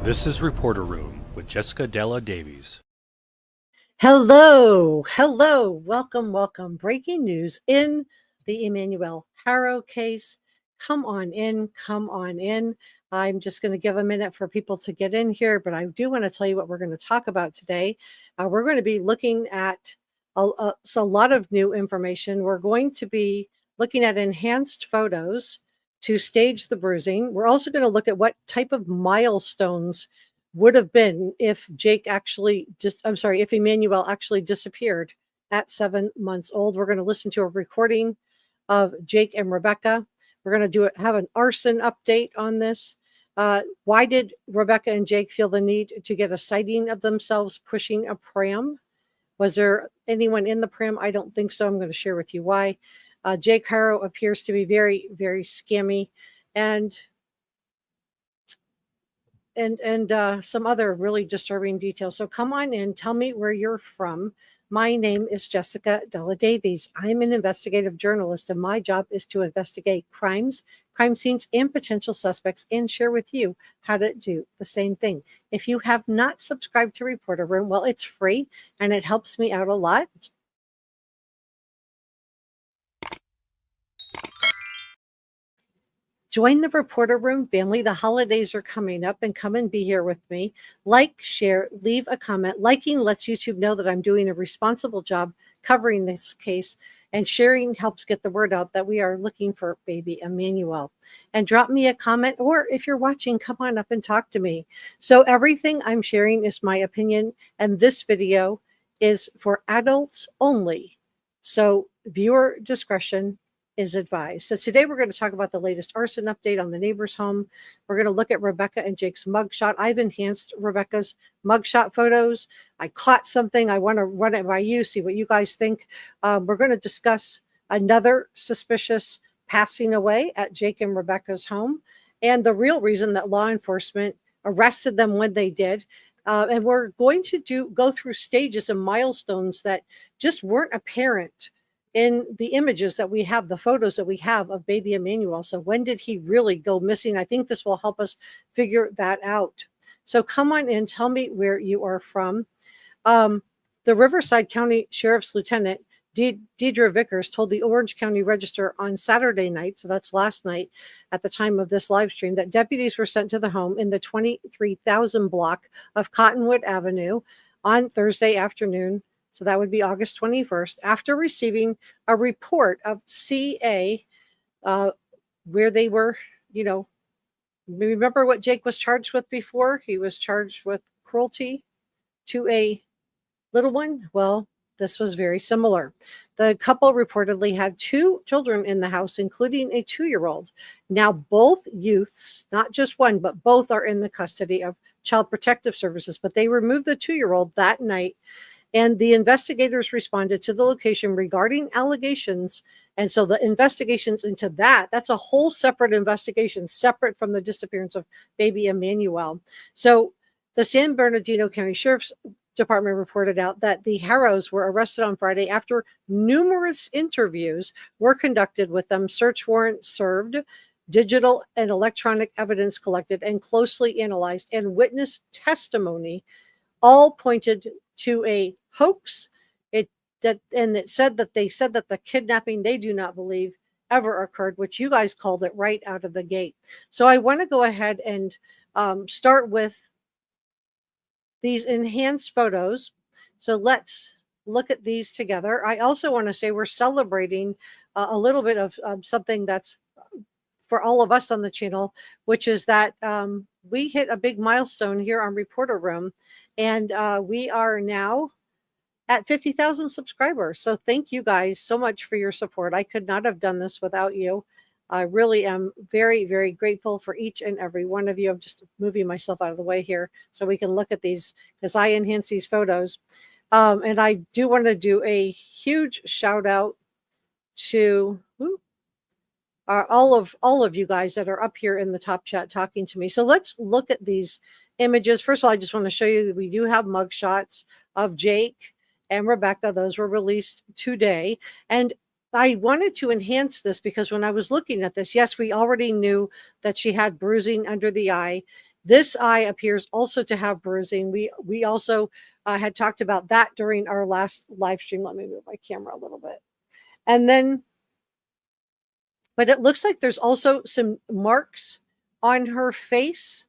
This is Reporter Room with Jessica Della Davies. Hello, welcome. Breaking news in the Emmanuel Haro case. Come on in. I'm just going to give a minute for people to get in here, but I do want to tell you what we're going to talk about today. We're going to be looking at a lot of new information. We're going to be looking at enhanced photos to stage the bruising. We're also going to look at what type of milestones would have been if if Emmanuel actually disappeared at 7 months old. We're going to listen to a recording of Jake and Rebecca. We're going to have an arson update on this. Why did Rebecca and Jake feel the need to get a sighting of themselves pushing a pram? Was there anyone in the pram? I don't think so. I'm going to share with you why. Jake Haro appears to be very, very scammy, and some other really disturbing details. So come on in, tell me where you're from. My name is Jessica Della Davies. I'm an investigative journalist, and my job is to investigate crimes, crime scenes, and potential suspects, and share with you how to do the same thing. If you have not subscribed to Reporter Room, well, it's free, and it helps me out a lot. Join the Reporter Room family. The holidays are coming up, and come and be here with me. Like, share, leave a comment. Liking lets YouTube know that I'm doing a responsible job covering this case, and sharing helps get the word out that we are looking for baby Emmanuel. And drop me a comment, or if you're watching, come on up and talk to me. So everything I'm sharing is my opinion, and this video is for adults only. So viewer discretion is advised. So today we're going to talk about the latest arson update on the neighbor's home. We're going to look at Rebecca and Jake's mugshot. I've enhanced Rebecca's mugshot photos. I caught something. I want to run it by you, see what you guys think. We're going to discuss another suspicious passing away at Jake and Rebecca's home, and the real reason that law enforcement arrested them when they did. And we're going to go through stages and milestones that just weren't apparent in the images that we have, the photos that we have of baby Emmanuel. So when did he really go missing? I think this will help us figure that out. So come on in, tell me where you are from. The Riverside County Sheriff's Lieutenant Deidre Vickers told the Orange County Register on Saturday night, so that's last night at the time of this live stream, that deputies were sent to the home in the 23,000 block of Cottonwood Avenue on Thursday afternoon. So that would be August 21st, after receiving a report of CA where they were, remember what Jake was charged with before? He was charged with cruelty to a little one. Well, this was very similar. The couple reportedly had 2 children in the house, including a 2-year-old. Now, both youths, not just one, but both are in the custody of Child Protective Services, but they removed the 2-year-old that night. And the investigators responded to the location regarding allegations. And so the investigations into that's a whole separate investigation, separate from the disappearance of baby Emmanuel. So the San Bernardino County Sheriff's Department reported out that the Haros were arrested on Friday after numerous interviews were conducted with them, search warrants served, digital and electronic evidence collected and closely analyzed, and witness testimony all pointed to a hoax. It said that the kidnapping, they do not believe, ever occurred, which you guys called it right out of the gate. So I want to go ahead and start with these enhanced photos. So let's look at these together. I also want to say we're celebrating a little bit of something that's for all of us on the channel, which is that we hit a big milestone here on Reporter Room, and we are now at 50,000 subscribers. So thank you guys so much for your support. I could not have done this without you. I really am very, very grateful for each and every one of you. I'm just moving myself out of the way here so we can look at these as I enhance these photos. And I do want to do a huge shout out to all of you guys that are up here in the top chat talking to me. So let's look at these images. First of all, I just want to show you that we do have mugshots of Jake and Rebecca. Those were released today. And I wanted to enhance this because when I was looking at this, yes, we already knew that she had bruising under the eye. This eye appears also to have bruising. We also had talked about that during our last live stream. Let me move my camera a little bit. And then, but it looks like there's also some marks on her face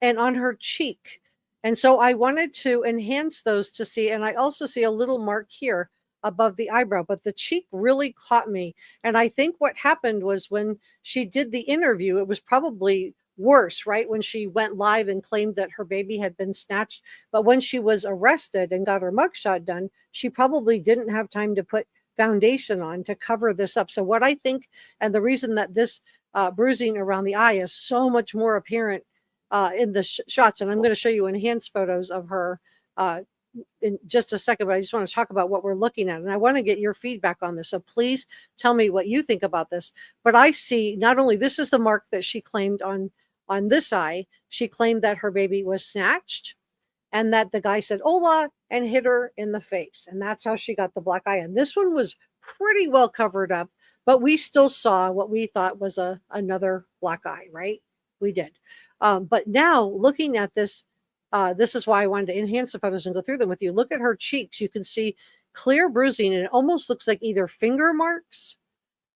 and on her cheek. And so I wanted to enhance those to see, and I also see a little mark here above the eyebrow, but the cheek really caught me. And I think what happened was when she did the interview, it was probably worse, right? When she went live and claimed that her baby had been snatched. But when she was arrested and got her mugshot done, she probably didn't have time to put foundation on to cover this up. So what I think, and the reason that this bruising around the eye is so much more apparent in the shots, and I'm going to show you enhanced photos of her in just a second, but I just want to talk about what we're looking at, and I want to get your feedback on this. So please tell me what you think about this. But I see not only this is the mark that she claimed on this eye, she claimed that her baby was snatched, and that the guy said "Hola" and hit her in the face, and that's how she got the black eye. And this one was pretty well covered up, but we still saw what we thought was another black eye, right? We did. But now looking at this, this is why I wanted to enhance the photos and go through them with you. Look at her cheeks. You can see clear bruising, and it almost looks like either finger marks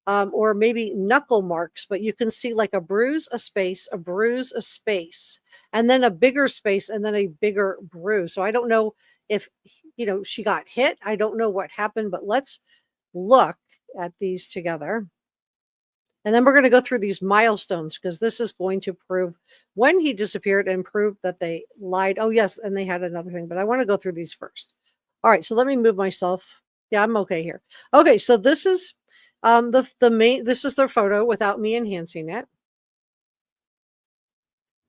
or maybe knuckle marks, but you can see like a bruise, a space, a bruise, a space, and then a bigger space, and then a bigger bruise. So I don't know if, she got hit. I don't know what happened, but let's look at these together. And then we're going to go through these milestones, because this is going to prove when he disappeared and prove that they lied. Oh, yes. And they had another thing, but I want to go through these first. All right. So let me move myself. Yeah, I'm okay here. Okay. So this is this is their photo without me enhancing it.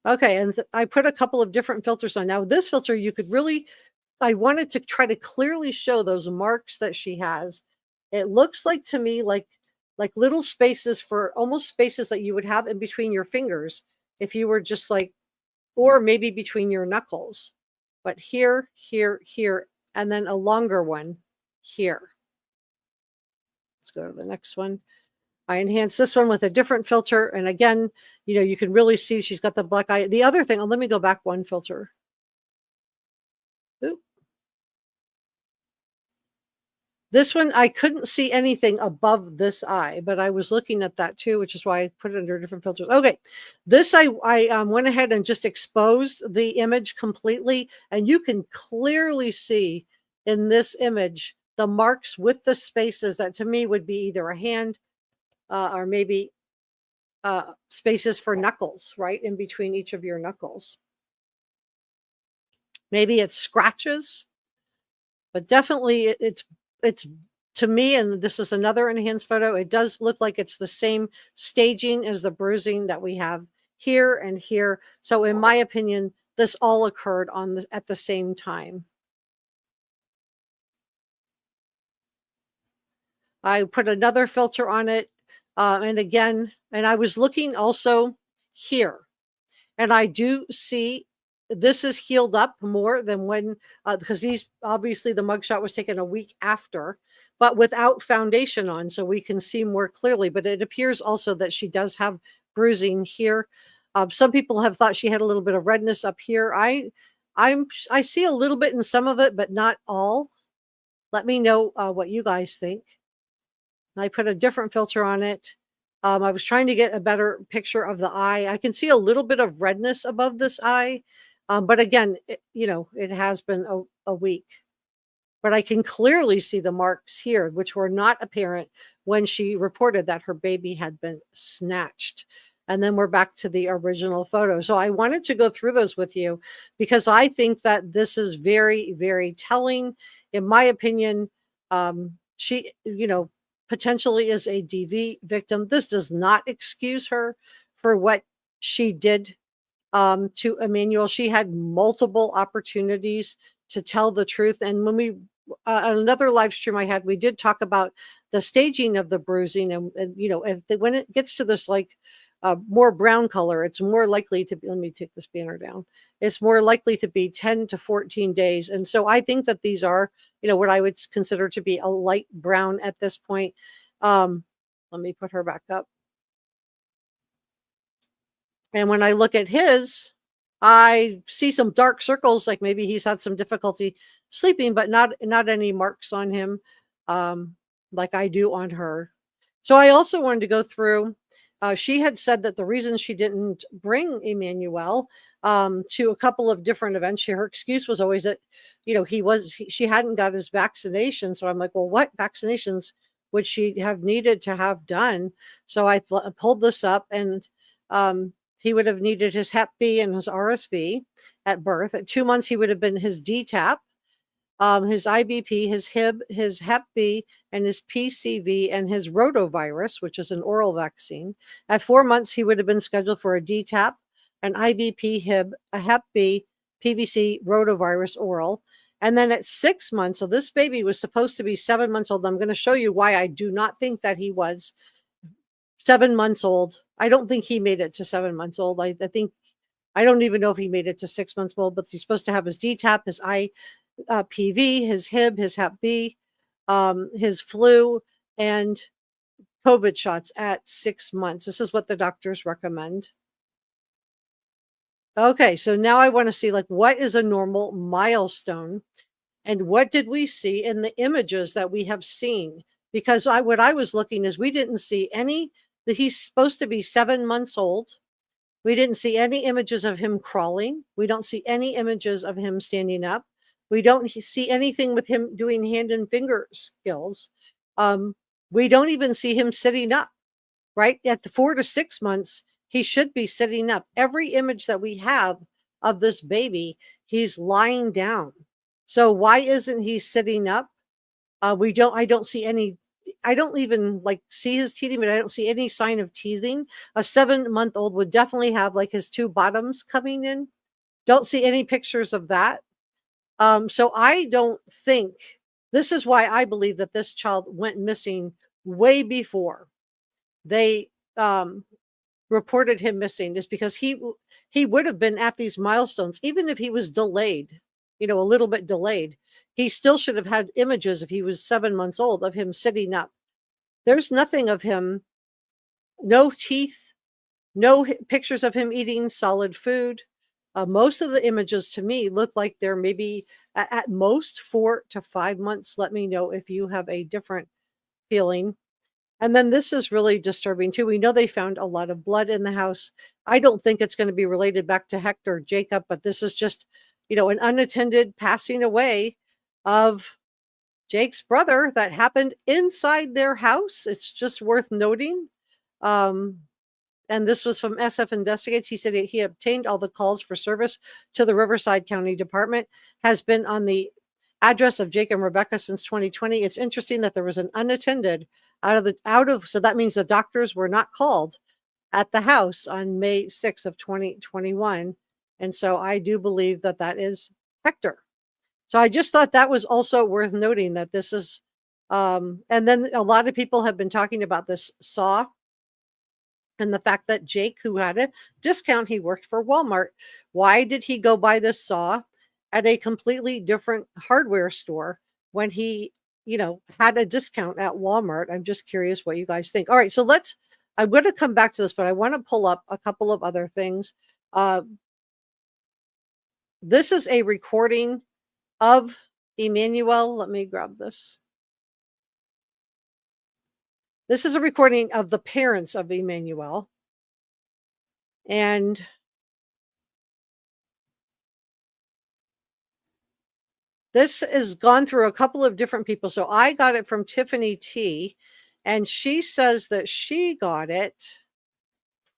Okay. And I put a couple of different filters on. Now, this filter, you could really, I wanted to try to clearly show those marks that she has. It looks like to me like little spaces, for almost spaces that you would have in between your fingers if you were just like, or maybe between your knuckles, but here, here, here, and then a longer one here. Let's go to the next one. I enhanced this one with a different filter. And again, you can really see she's got the black eye. The other thing, let me go back one filter. Oop. This one, I couldn't see anything above this eye, but I was looking at that too, which is why I put it under different filters. Okay, this I went ahead and just exposed the image completely, and you can clearly see in this image the marks with the spaces that to me would be either a hand or maybe spaces for knuckles, right in between each of your knuckles. Maybe it's scratches, but definitely it's to me, and this is another enhanced photo, it does look like it's the same staging as the bruising that we have here and here. So in my opinion, this all occurred at the same time. I put another filter on it. And again, and I was looking also here, and I do see this is healed up more than when, because these obviously the mugshot was taken a week after, but without foundation on, so we can see more clearly. But it appears also that she does have bruising here. Some people have thought she had a little bit of redness up here. I see a little bit in some of it, but not all. Let me know what you guys think. I put a different filter on it. I was trying to get a better picture of the eye. I can see a little bit of redness above this eye. But again, it has been a week. But I can clearly see the marks here, which were not apparent when she reported that her baby had been snatched. And then we're back to the original photo. So I wanted to go through those with you because I think that this is very, very telling. In my opinion, she, potentially is a DV victim. This does not excuse her for what she did to Emmanuel. She had multiple opportunities to tell the truth. And when we, another live stream I had, we did talk about the staging of the bruising. And when it gets to this more brown color, it's more likely to be, let me take this banner down. It's more likely to be 10 to 14 days. And so I think that these are, what I would consider to be a light brown at this point. Let me put her back up. And when I look at his, I see some dark circles, like maybe he's had some difficulty sleeping, but not any marks on him, like I do on her. So I also wanted to go through. She had said that the reason she didn't bring Emmanuel to a couple of different events, her excuse was always that, she hadn't got his vaccination. So I'm like, well, what vaccinations would she have needed to have done? So I pulled this up, and he would have needed his Hep B and his RSV at birth. At 2 months, he would have been his DTaP, his IBP, his HIB, his Hep B, and his PCV, and his rotavirus, which is an oral vaccine. At 4 months, he would have been scheduled for a DTaP, an IBP, HIB, a Hep B, PVC, rotavirus oral. And then at 6 months, so this baby was supposed to be 7 months old. I'm going to show you why I do not think that he was 7 months old. I don't think he made it to 7 months old. I think, I don't even know if he made it to 6 months old, but he's supposed to have his DTaP, his PV, his HIB, his Hep B, his flu, and COVID shots at 6 months. This is what the doctors recommend. Okay, so now I want to see, like, what is a normal milestone, and what did we see in the images that we have seen? Because what I was looking is, we didn't see any that he's supposed to be 7 months old. We didn't see any images of him crawling. We don't see any images of him standing up. We don't see anything with him doing hand and finger skills. We don't even see him sitting up, right? At the 4 to 6 months, he should be sitting up. Every image that we have of this baby, he's lying down. So why isn't he sitting up? I don't see any, I don't even like see his teething, but I don't see any sign of teething. A 7-month-old would definitely have like his two bottoms coming in. Don't see any pictures of that. So I don't think, this is why I believe that this child went missing way before they reported him missing, is because he would have been at these milestones, even if he was delayed, a little bit delayed. He still should have had images, if he was 7 months old, of him sitting up. There's nothing of him, no teeth, no pictures of him eating solid food. Most of the images to me look like they're maybe at most 4 to 5 months. Let me know if you have a different feeling. And then this is really disturbing too. We know they found a lot of blood in the house. I don't think it's going to be related back to Hector Jacob, but this is just, an unattended passing away of Jake's brother that happened inside their house. It's just worth noting. And this was from SF Investigates. He said he obtained all the calls for service to the Riverside County Department, has been on the address of Jake and Rebecca since 2020. It's interesting that there was an unattended so that means the doctors were not called at the house on May 6th of 2021. And so I do believe that that is Hector. So I just thought that was also worth noting, that this is, and then a lot of people have been talking about this saw, and the fact that Jake, who had a discount, he worked for Walmart. Why did he go buy this saw at a completely different hardware store when he, had a discount at Walmart? I'm just curious what you guys think. All right, so I'm going to come back to this, but I want to pull up a couple of other things. This is a recording of Emmanuel. Let me grab this. This is a recording of the parents of Emmanuel. And this has gone through a couple of different people. So I got it from Tiffany T, and she says that she got it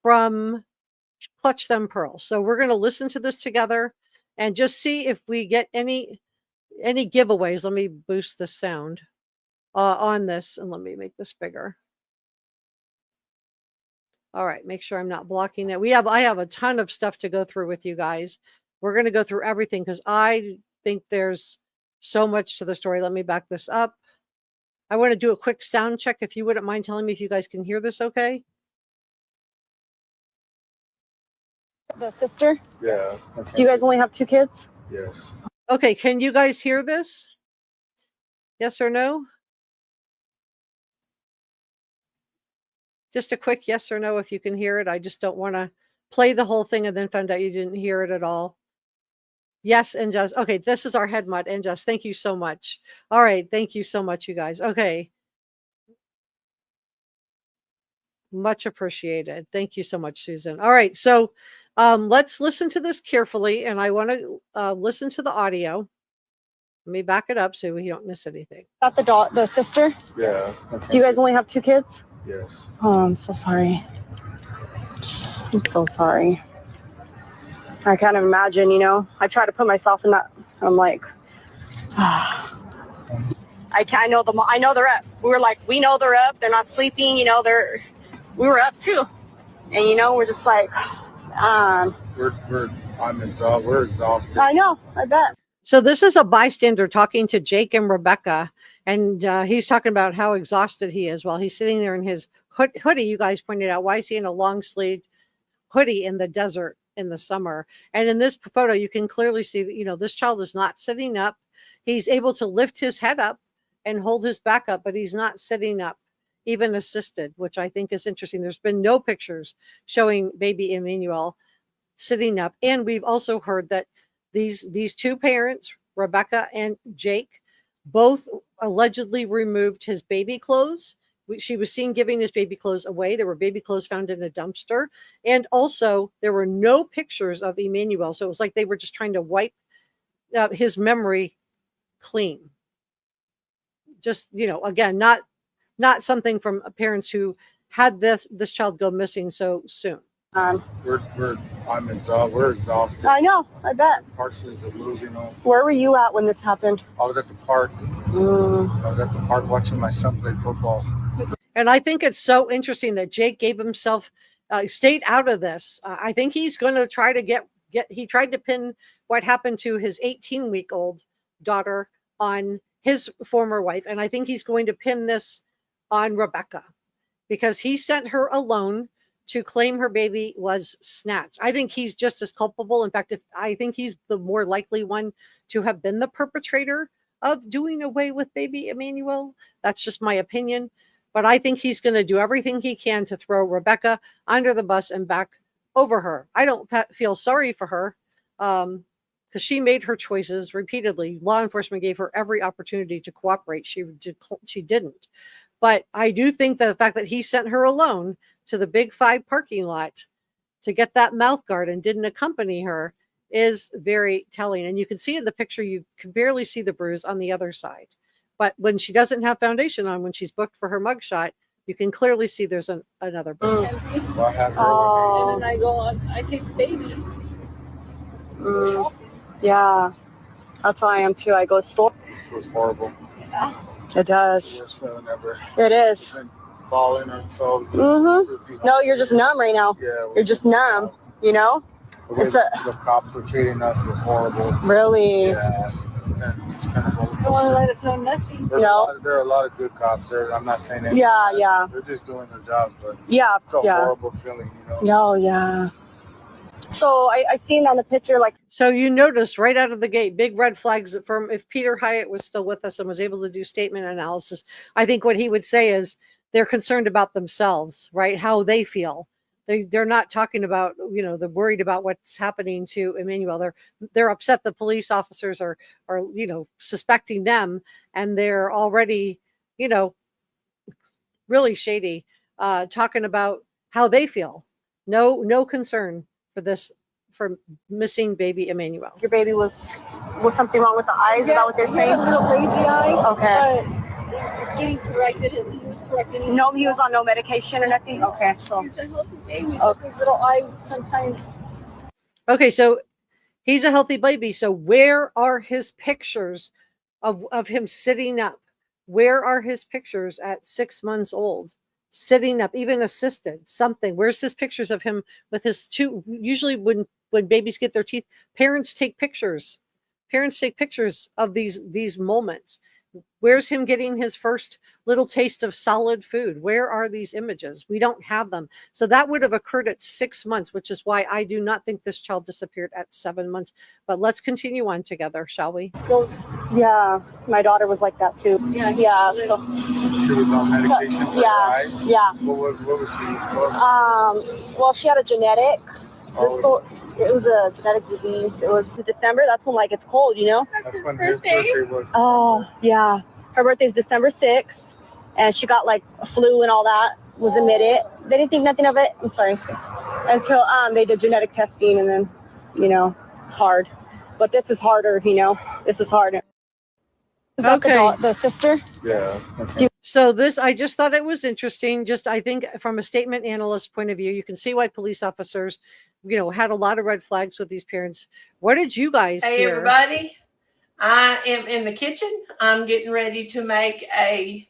from Clutch Them Pearls. So we're going to listen to this together and just see if we get any giveaways. Let me boost the sound on this, and let me make this bigger. All right, make sure I'm not blocking it. I have a ton of stuff to go through with you guys. We're going to go through everything because I think there's so much to the story. Let me back this up. I want to do a quick sound check. If you wouldn't mind telling me if you guys can hear this okay. The sister? Yeah. Do you guys only have 2 kids? Yes. Okay, can you guys hear this? Yes or no? Just a quick yes or no if you can hear it. I just don't want to play the whole thing and then found out you didn't hear it at all? Yes, and just okay. This is our head mud, and just thank you so much. All right, thank you so much, you guys. Okay, much appreciated. Thank you so much, Susan. All right, so let's listen to this carefully, and I want to listen to the audio. Let me back it up so we don't miss anything. Got the sister? Yeah. You guys only have 2 kids? Yes. Oh, I'm so sorry. I'm so sorry. I can't imagine, you know. I try to put myself in that. I'm like, I know them. I know they're up. We know they're up. They're not sleeping. You know, we were up too, and you know, we're just like, I'm exhausted. We're exhausted. I know. I bet. So this is a bystander talking to Jake and Rebecca, and he's talking about how exhausted he is while he's sitting there in his hoodie. You guys pointed out, why is he in a long sleeve hoodie in the desert in the summer? And in this photo, you can clearly see that, you know, this child is not sitting up. He's able to lift his head up and hold his back up, but he's not sitting up, even assisted, which I think is interesting. There's been no pictures showing baby Emmanuel sitting up. And we've also heard that these 2 parents, Rebecca and Jake, both allegedly removed his baby clothes. She was seen giving his baby clothes away. There were baby clothes found in a dumpster. And also there were no pictures of Emmanuel. So it was like they were just trying to wipe his memory clean. Just, you know, again, not something from parents who had this child go missing so soon. I'm exhausted. We're exhausted. I know. I bet. Partially delusional. Where were you at when this happened? I was at the park. I was at the park watching my son play football. And I think it's so interesting that Jake gave himself, stayed out of this. I think he's going to try to he tried to pin what happened to his 18-week-old daughter on his former wife. And I think he's going to pin this on Rebecca because he sent her alone to claim her baby was snatched. I think he's just as culpable. In fact, I think he's the more likely one to have been the perpetrator of doing away with baby Emmanuel. That's just my opinion. But I think he's going to do everything he can to throw Rebecca under the bus and back over her. I don't feel sorry for her because she made her choices repeatedly. Law enforcement gave her every opportunity to cooperate. She didn't. But I do think that the fact that he sent her alone to the Big 5 parking lot to get that mouth guard and didn't accompany her is very telling. And you can see in the picture, you can barely see the bruise on the other side. But when she doesn't have foundation on, when she's booked for her mugshot, you can clearly see there's another bruise. Oh. And then I take the baby. Yeah. That's how I am too. I go to the store. It was horrible. Yeah. It does. Worst feeling ever. It is. Balling or so. No, you're just numb right now. Yeah. You're just numb, you know? The way the cops were treating us was horrible. Really? Yeah. It's been a roller Don't want to coaster. let us know nothing. There are a lot of good cops there. I'm not saying anything. Yeah. They're just doing their jobs, but Yeah. it's a horrible feeling, you know? No, yeah. So I seen on the picture, like. So you notice right out of the gate, big red flags from if Peter Hyatt was still with us and was able to do statement analysis, I think what he would say is they're concerned about themselves, right? How they feel. They're not talking about, you know, they're worried about what's happening to Emmanuel. They're upset the police officers are, you know, suspecting them, and they're already, you know, really shady, talking about how they feel. No concern for missing baby Emmanuel. Your baby was something wrong with the eyes? Is that what they're He saying? had a little lazy eye. Okay. But it's getting corrected, and he was corrected. No, he was on no medication or nothing? Okay, so. He's a healthy baby, so his little eye sometimes. Okay, so he's a healthy baby. So where are his pictures of him sitting up? Where are his pictures at 6 months old? Sitting up, even assisted, something. Where's his pictures of him with his two? Usually when babies get their teeth, parents take pictures. Parents take pictures of these moments. Where's him getting his first little taste of solid food? Where are these images? We don't have them. So that would have occurred at 6 months, which is why I do not think this child disappeared at 7 months. But let's continue on together, shall we? Yeah, my daughter was like that too. Yeah, so. She was on medication for her eyes? Yeah. What was she? Well, she had a genetic Oh, It was a genetic disease. It was in December. That's when like it's cold, you know. that's when his birthday was. Oh yeah, her birthday's December 6th, and she got like a flu and all that. Was admitted. They didn't think nothing of it. I'm sorry. Until they did genetic testing, and then, you know, it's hard. But this is harder, you know. This is harder. Is that Okay. the sister? Yeah. So this, I just thought it was interesting. Just, I think from a statement analyst point of view, you can see why police officers, you know, had a lot of red flags with these parents. What did you guys Hey, hear? everybody. I am in the kitchen. I'm getting ready to make a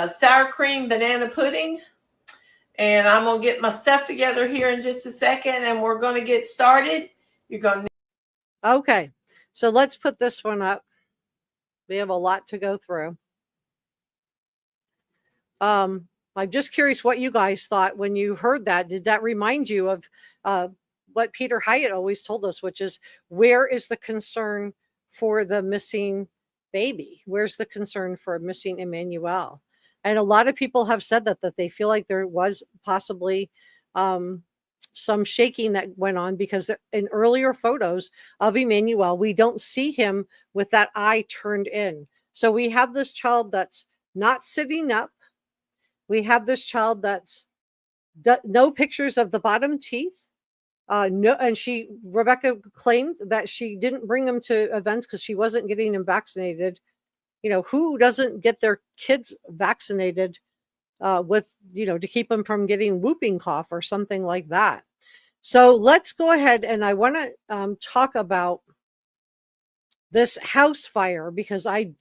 sour cream banana pudding. And I'm going to get my stuff together here in just a second, and we're going to get started. You're going to... Okay. So let's put this one up. We have a lot to go through. I'm just curious what you guys thought when you heard that. Did that remind you of what Peter Hyatt always told us, which is, where is the concern for the missing baby? Where's the concern for missing Emmanuel? And a lot of people have said that they feel like there was possibly some shaking that went on, because in earlier photos of Emmanuel, we don't see him with that eye turned in. So we have this child that's not sitting up. We have this child that's no pictures of the bottom teeth. No, and Rebecca claimed that she didn't bring him to events because she wasn't getting him vaccinated. You know, who doesn't get their kids vaccinated with, you know, to keep them from getting whooping cough or something like that? So let's go ahead, and I want to talk about this house fire, because I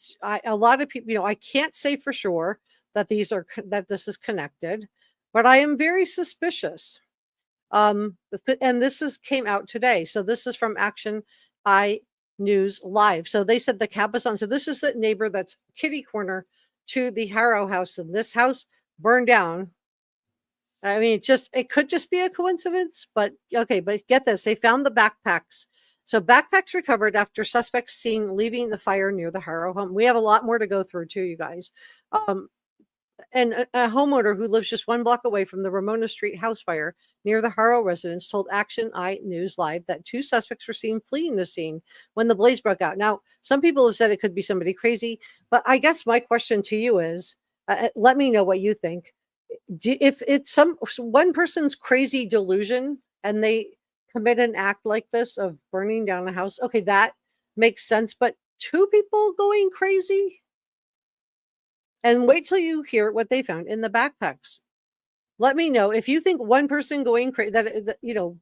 a lot of people, you know, I can't say for sure that this is connected, but I am very suspicious. And this came out today. So this is from Action Eye News Live. So they said the Cabazon. So this is the neighbor that's kitty corner to the Haro house, and this house burned down. I mean, it could just be a coincidence, but okay. But get this, they found the backpacks. So backpacks recovered after suspects seen leaving the fire near the Haro home. We have a lot more to go through too, you guys. And a homeowner who lives just 1 block away from the Ramona Street house fire near the Haro residence told Action Eye News Live that 2 suspects were seen fleeing the scene when the blaze broke out. Now, some people have said it could be somebody crazy, but I guess my question to you is, let me know what you think. If it's one person's crazy delusion and they commit an act like this of burning down a house, okay, that makes sense. But 2 people going crazy? And wait till you hear what they found in the backpacks. Let me know if you think one person going crazy, that you know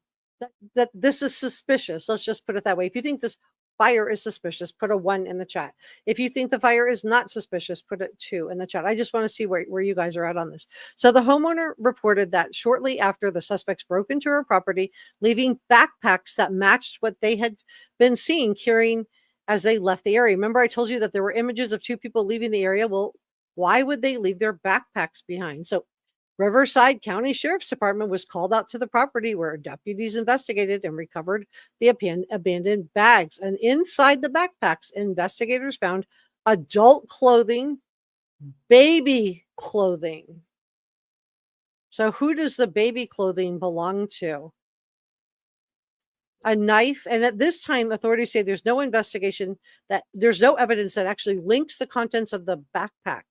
that this is suspicious. Let's just put it that way. If you think this fire is suspicious, put a 1 in the chat. If you think the fire is not suspicious, put a 2 in the chat. I just want to see where you guys are at on this. So the homeowner reported that shortly after the suspects broke into her property, leaving backpacks that matched what they had been seen carrying as they left the area. Remember, I told you that there were images of 2 people leaving the area. Well, why would they leave their backpacks behind? So Riverside County Sheriff's Department was called out to the property, where deputies investigated and recovered the abandoned bags. And inside the backpacks, investigators found adult clothing, baby clothing. So who does the baby clothing belong to? A knife. And at this time, authorities say there's no there's no evidence that actually links the contents of the backpack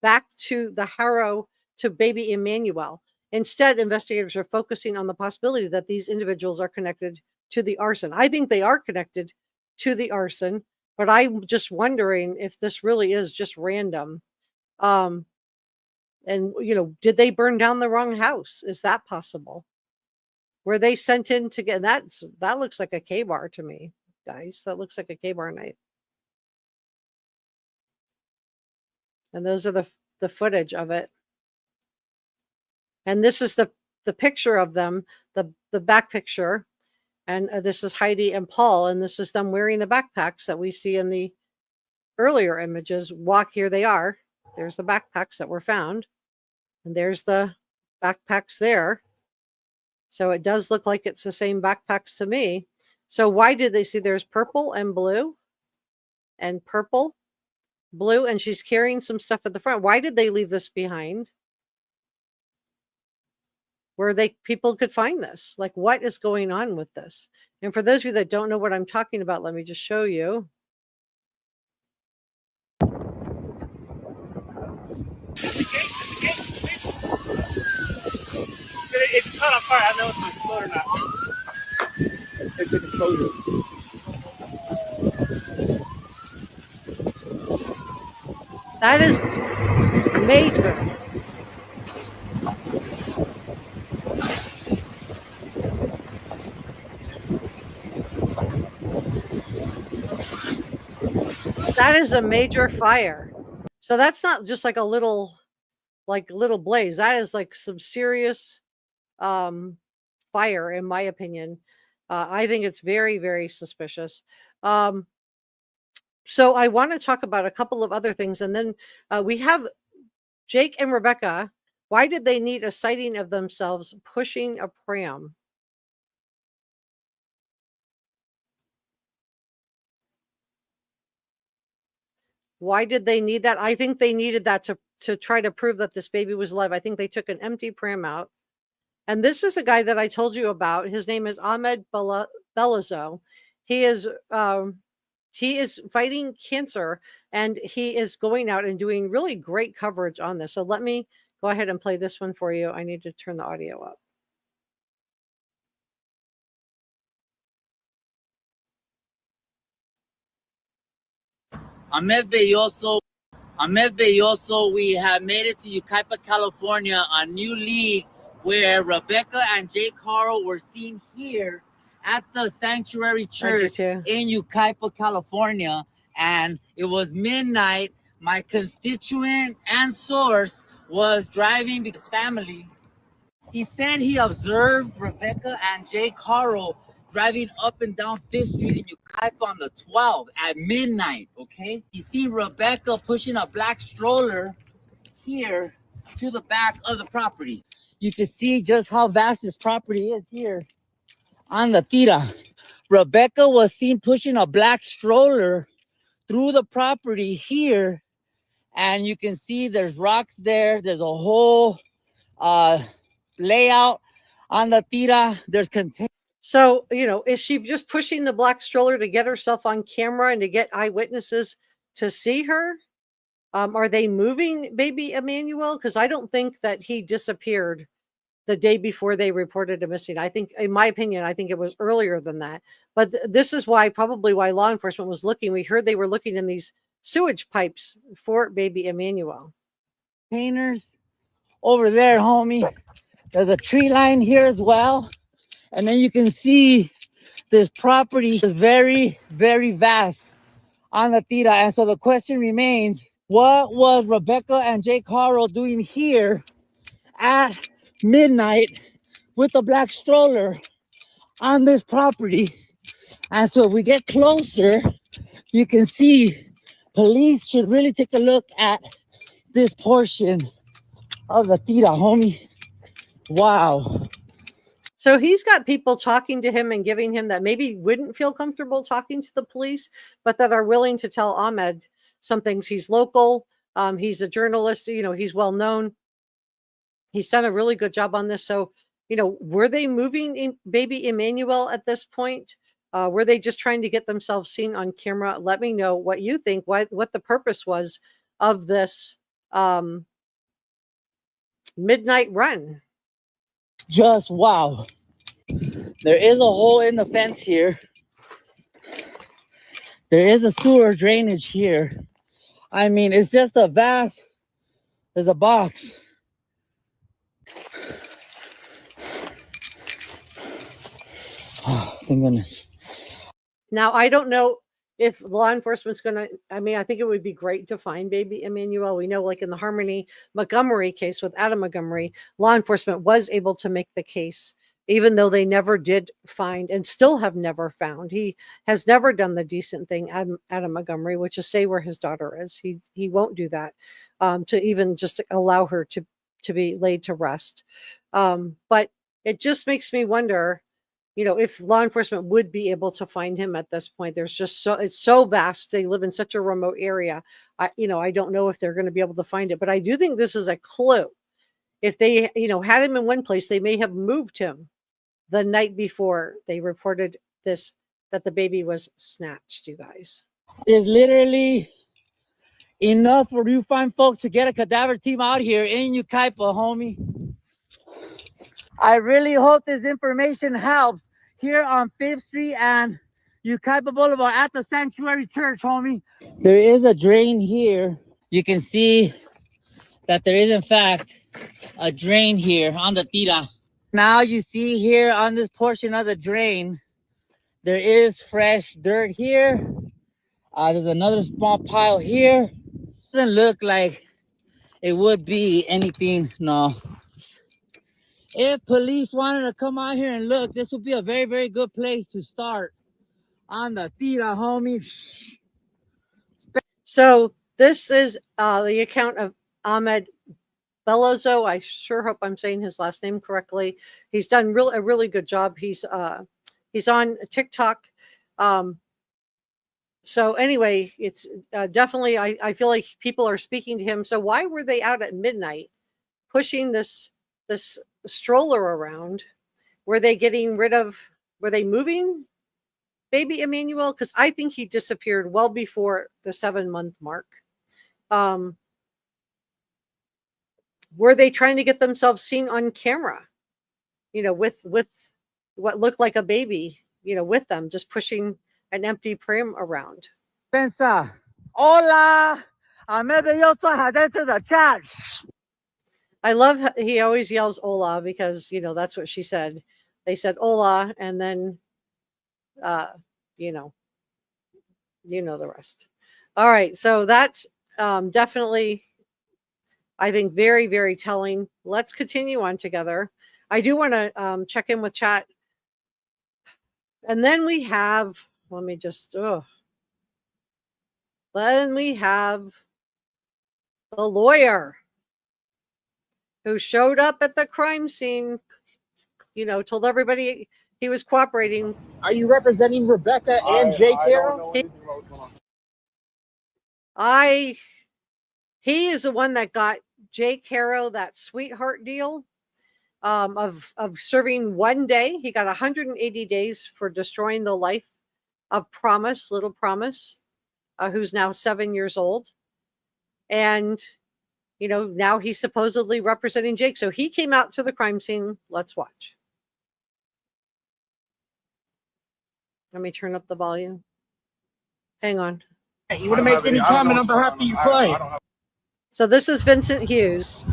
back to the Haro, to baby Emmanuel. Instead, investigators are focusing on the possibility that these individuals are connected to the arson. I think they are connected to the arson, but I'm just wondering if this really is just random. And, you know, did they burn down the wrong house? Is that possible? Were they sent in to get that? That looks like a K-bar to me, guys. That looks like a K-bar knife. And those are the footage of it. And this is the picture of them, the back picture. And this is Heidi and Paul, and this is them wearing the backpacks that we see in the earlier images. Here they are. There's the backpacks that were found, and there's the backpacks there. So it does look like it's the same backpacks to me. So why did they see there's purple and blue and purple, blue, and she's carrying some stuff at the front. Why did they leave this behind? where people could find this. Like, what is going on with this? And for those of you that don't know what I'm talking about, let me just show you. It's caught on fire. I don't know if it's explode or not. It's an explosion. That is major. That is a major fire. So that's not just like a little blaze. That is like some serious fire, in my opinion. I think it's very, very suspicious. So I want to talk about a couple of other things, and then we have Jake and Rebecca. Why did they need a sighting of themselves pushing a pram? Why did they need that? I think they needed that to try to prove that this baby was alive. I think they took an empty pram out. And this is a guy that I told you about. His name is Ahmed Bellozo. He is fighting cancer, and he is going out and doing really great coverage on this. So let me go ahead and play this one for you. I need to turn the audio up. Ahmed Bellozo, we have made it to Yucaipa, California, a new lead where Rebecca and Jake Haro were seen here at the Sanctuary Church in Yucaipa, California. And it was midnight. My constituent and source was driving with his family. He said he observed Rebecca and Jake Haro driving up and down 5th Street in Yucaipa on the 12th at midnight, okay? You see Rebecca pushing a black stroller here to the back of the property. You can see just how vast this property is here on the Tira. Rebecca was seen pushing a black stroller through the property here, and you can see there's rocks there. There's a whole layout on the Tira. There's containers. So, is she just pushing the black stroller to get herself on camera and to get eyewitnesses to see her? Are they moving baby Emmanuel? Because I don't think that he disappeared the day before they reported him missing. I think, in my opinion, I think it was earlier than that. But this is probably why law enforcement was looking. We heard they were looking in these sewage pipes for baby Emmanuel. Painters over there, homie. There's a tree line here as well. And then you can see this property is very, very vast on the Tira. And so the question remains, what was Rebecca and Jake Haro doing here at midnight with a black stroller on this property? And so if we get closer, you can see police should really take a look at this portion of the Tira, homie. Wow. So he's got people talking to him and giving him that maybe wouldn't feel comfortable talking to the police, but that are willing to tell Ahmed some things. He's local. He's a journalist. He's well known. He's done a really good job on this. So, were they moving baby Emmanuel at this point? Were they just trying to get themselves seen on camera? Let me know what you think, what the purpose was of this midnight run. Just wow. There is a hole in the fence here. There is a sewer drainage here. I mean, it's just there's a box. Oh, thank goodness. Now, I don't know if law enforcement's going to, I think it would be great to find baby Emmanuel. We know, like in the Harmony Montgomery case with Adam Montgomery, law enforcement was able to make the case, even though they never did find and still have never found. He has never done the decent thing, Adam Montgomery, which is say where his daughter is. He won't do that to even just allow her to be laid to rest. But it just makes me wonder, if law enforcement would be able to find him at this point. It's so vast. They live in such a remote area. I don't know if they're going to be able to find it, but I do think this is a clue. If they, had him in one place, they may have moved him the night before they reported this, that the baby was snatched, you guys. It's literally enough for you fine folks to get a cadaver team out here in Yucaipa, homie. I really hope this information helps here on 5th Street and Yucaipa Boulevard at the Sanctuary Church, homie. There is a drain here. You can see that there is, in fact, a drain here on the tira. Now you see here on this portion of the drain, there is fresh dirt here. There's another small pile here. Doesn't look like it would be anything, no. If police wanted to come out here and look, this would be a very, very good place to start on the tira, homie. So this is the account of Ahmed Bellozo. I sure hope I'm saying his last name correctly. He's done a really good job. He's on TikTok. So anyway, it's definitely, I feel like people are speaking to him. So why were they out at midnight pushing this stroller around? Were they moving baby Emmanuel? Because I think he disappeared well before the 7-month mark. Were they trying to get themselves seen on camera, with what looked like a baby, with them, just pushing an empty pram around? Pensa, hola, Ahmed Bellozo has entered the chat. I love he always yells hola because, that's what she said. They said hola, and then, the rest. All right. So that's definitely, I think, very, very telling. Let's continue on together. I do want to check in with chat. And then we have, then we have the lawyer who showed up at the crime scene, told everybody he was cooperating. Are you representing Rebecca and Jake Haro? He is the one that got Jake Haro that sweetheart deal of serving 1 day. He got 180 days for destroying the life of little Promise, who's now 7 years old. And, now he's supposedly representing Jake. So he came out to the crime scene. Let's watch. Let me turn up the volume. Hang on. You want to make any comment on behalf of your client? So this is Vincent Hughes.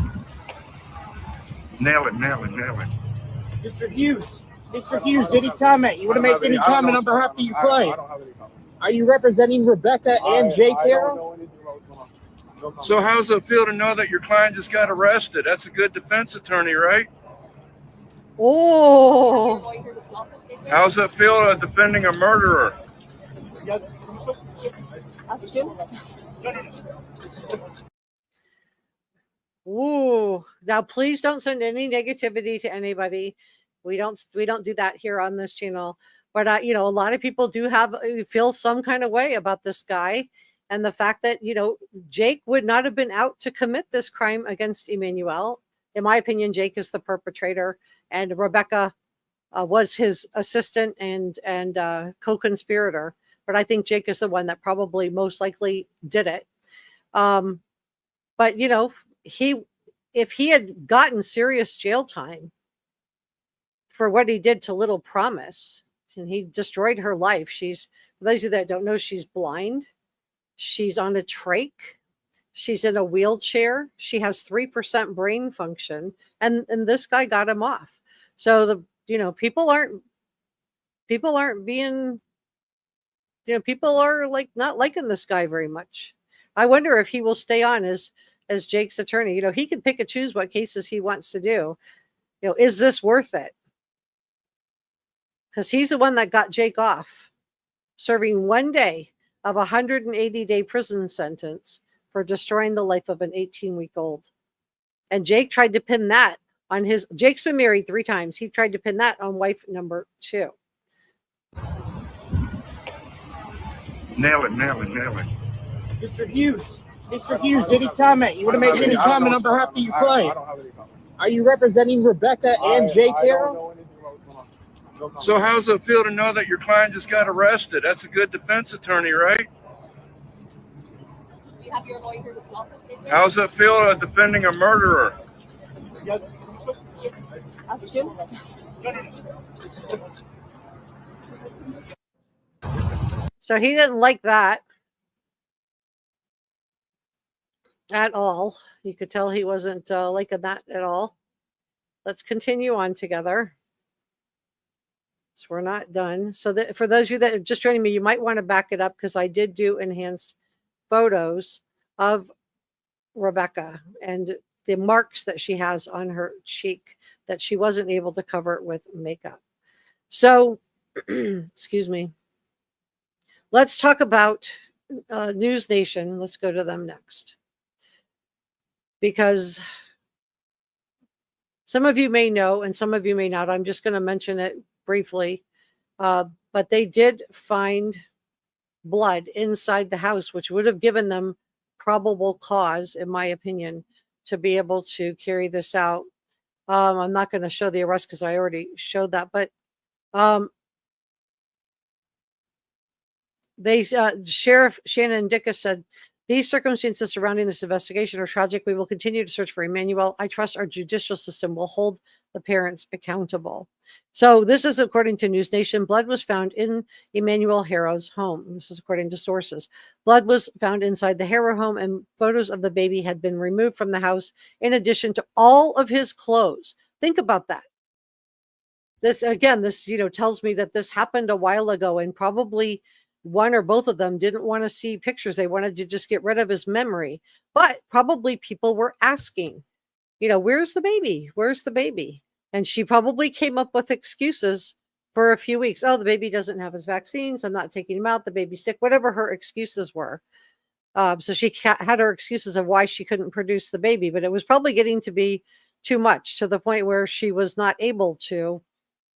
Nail it. Mr. Hughes, any comment? You want to make any comment on behalf of your client? Are you representing Rebecca and Jake Haro? So how's it feel to know that your client just got arrested? That's a good defense attorney, right? Oh. How's it feel defending a murderer? Ooh. Now please don't send any negativity to anybody. We don't do that here on this channel. But a lot of people do feel some kind of way about this guy, and the fact that Jake would not have been out to commit this crime against Emmanuel. In my opinion, Jake is the perpetrator, and Rebecca was his assistant and co-conspirator. But I think Jake is the one that probably most likely did it. But if he had gotten serious jail time for what he did to little Promise, and he destroyed her life. For those of you that don't know, she's blind. She's on a trach. She's in a wheelchair. She has 3% brain function, and this guy got him off. So people aren't being, people are not liking this guy very much. I wonder if he will stay on as Jake's attorney. He can pick and choose what cases he wants to do. Is this worth it? Because he's the one that got Jake off, serving 1 day of 180-day prison sentence for destroying the life of an 18-week-old. And Jake tried to pin that on Jake's been married 3 times. He tried to pin that on wife number 2. Nail it. Mr. Hughes, any comment? You want to make any comment on behalf of your client? Are you representing Rebecca and Jake Haro? So how's it feel to know that your client just got arrested? That's a good defense attorney, right? Do you have your lawyer here as well? How's it feel defending a murderer? So he didn't like that at all. You could tell he wasn't liking that at all. Let's continue on together. So we're not done. So that for those of you that are just joining me, you might want to back it up because I did do enhanced photos of Rebecca and the marks that she has on her cheek that she wasn't able to cover with makeup. So, excuse me. Let's talk about NewsNation. Let's go to them next. Because some of you may know and some of you may not. I'm just going to mention it briefly. But they did find blood inside the house, which would have given them probable cause, in my opinion, to be able to carry this out. I'm not going to show the arrest because I already showed that. But Sheriff Shannon Dickus said, these circumstances surrounding this investigation are tragic. We will continue to search for Emmanuel. I trust our judicial system will hold the parents accountable. So this is according to NewsNation. Blood was found in Emmanuel Haro's home. This is according to sources. Blood was found inside the Haro home and photos of the baby had been removed from the house in addition to all of his clothes. Think about that. This tells me that this happened a while ago and probably one or both of them didn't want to see pictures. They wanted to just get rid of his memory. But probably people were asking, where's the baby? Where's the baby? And she probably came up with excuses for a few weeks. Oh, the baby doesn't have his vaccines. I'm not taking him out. The baby's sick, whatever her excuses were. So she had her excuses of why she couldn't produce the baby, but it was probably getting to be too much to the point where she was not able to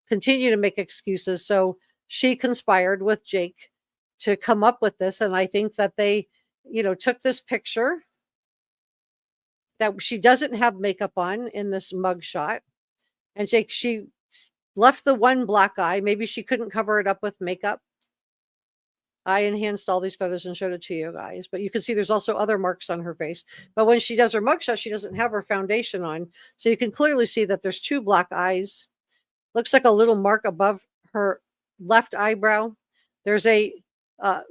continue to make excuses. So she conspired with Jake to come up with this. And I think that they, took this picture that she doesn't have makeup on in this mugshot. And Jake, she left the one black eye. Maybe she couldn't cover it up with makeup. I enhanced all these photos and showed it to you guys, but you can see there's also other marks on her face. But when she does her mugshot, she doesn't have her foundation on. So you can clearly see that there's two black eyes. Looks like a little mark above her left eyebrow. There's a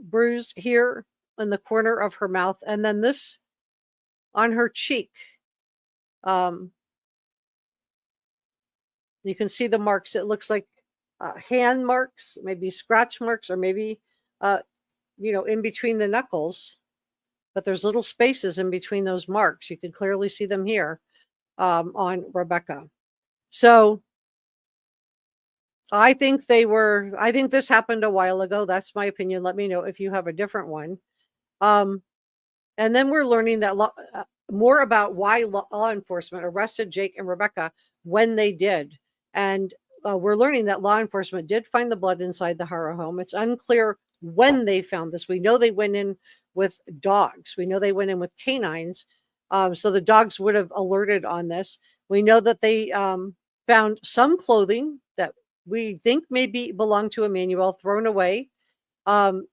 bruise here in the corner of her mouth, and then this on her cheek. You can see the marks. It looks like hand marks, maybe scratch marks, or maybe in between the knuckles. But there's little spaces in between those marks. You can clearly see them here on Rebecca. So I think this happened a while ago. That's my opinion. Let me know if you have a different one. And then we're learning that more about why law enforcement arrested Jake and Rebecca when they did. And we're learning that law enforcement did find the blood inside the Haro home. It's unclear when they found this. We know they went in with dogs. We know they went in with canines. So the dogs would have alerted on this. We know that they found some clothing that we think maybe belonged to Emmanuel, thrown away. And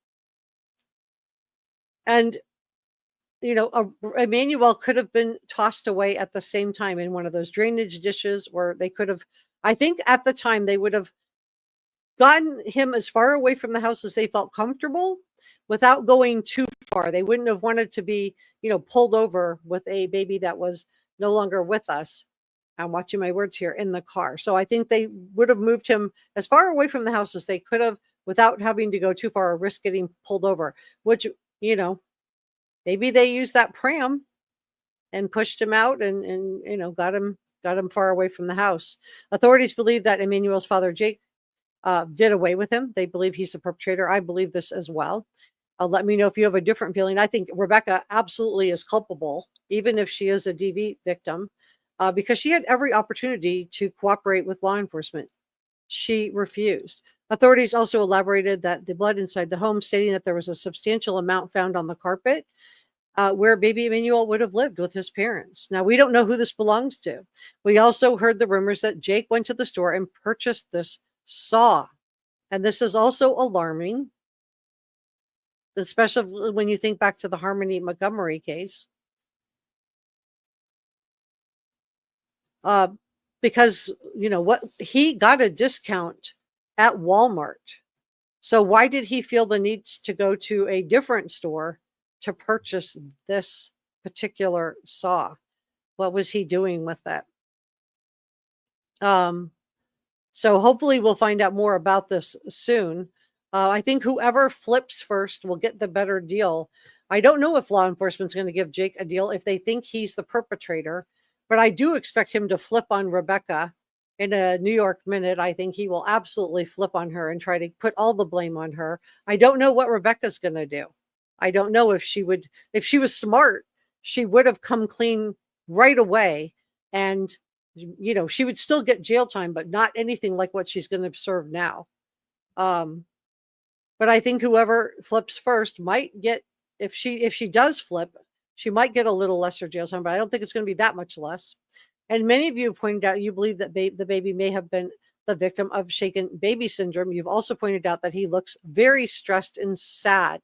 Emmanuel could have been tossed away at the same time in one of those drainage dishes, or they could have, I think at the time they would have gotten him as far away from the house as they felt comfortable without going too far. They wouldn't have wanted to be, pulled over with a baby that was no longer with us. I'm watching my words here, in the car. So I think they would have moved him as far away from the house as they could have without having to go too far or risk getting pulled over, which, maybe they used that pram and pushed him out and got him far away from the house. Authorities believe that Emmanuel's father, Jake, did away with him. They believe he's the perpetrator. I believe this as well. Let me know if you have a different feeling. I think Rebecca absolutely is culpable, even if she is a DV victim, because she had every opportunity to cooperate with law enforcement. She refused. Authorities also elaborated that the blood inside the home, stating that there was a substantial amount found on the carpet. where baby Emmanuel would have lived with his parents. Now, we don't know who this belongs to. We also heard the rumors that Jake went to the store and purchased this saw. And this is also alarming, especially when you think back to the Harmony Montgomery case. Because, you know, what he got a discount at Walmart. So why did he feel the need to go to a different store to purchase this particular saw? What was he doing with that? So hopefully we'll find out more about this soon. I think whoever flips first will get the better deal. I don't know if law enforcement's going to give Jake a deal if they think he's the perpetrator, but I do expect him to flip on Rebecca in a New York minute. I think he will absolutely flip on her and try to put all the blame on her. I don't know what Rebecca's going to do. I don't know if she was smart, she would have come clean right away, and you know, she would still get jail time, but not anything like what she's going to serve now. But I think whoever flips first might get, if she does flip, she might get a little lesser jail time, but I don't think it's going to be that much less. And many of you have pointed out you believe that the baby may have been the victim of shaken baby syndrome. You've also pointed out that he looks very stressed and sad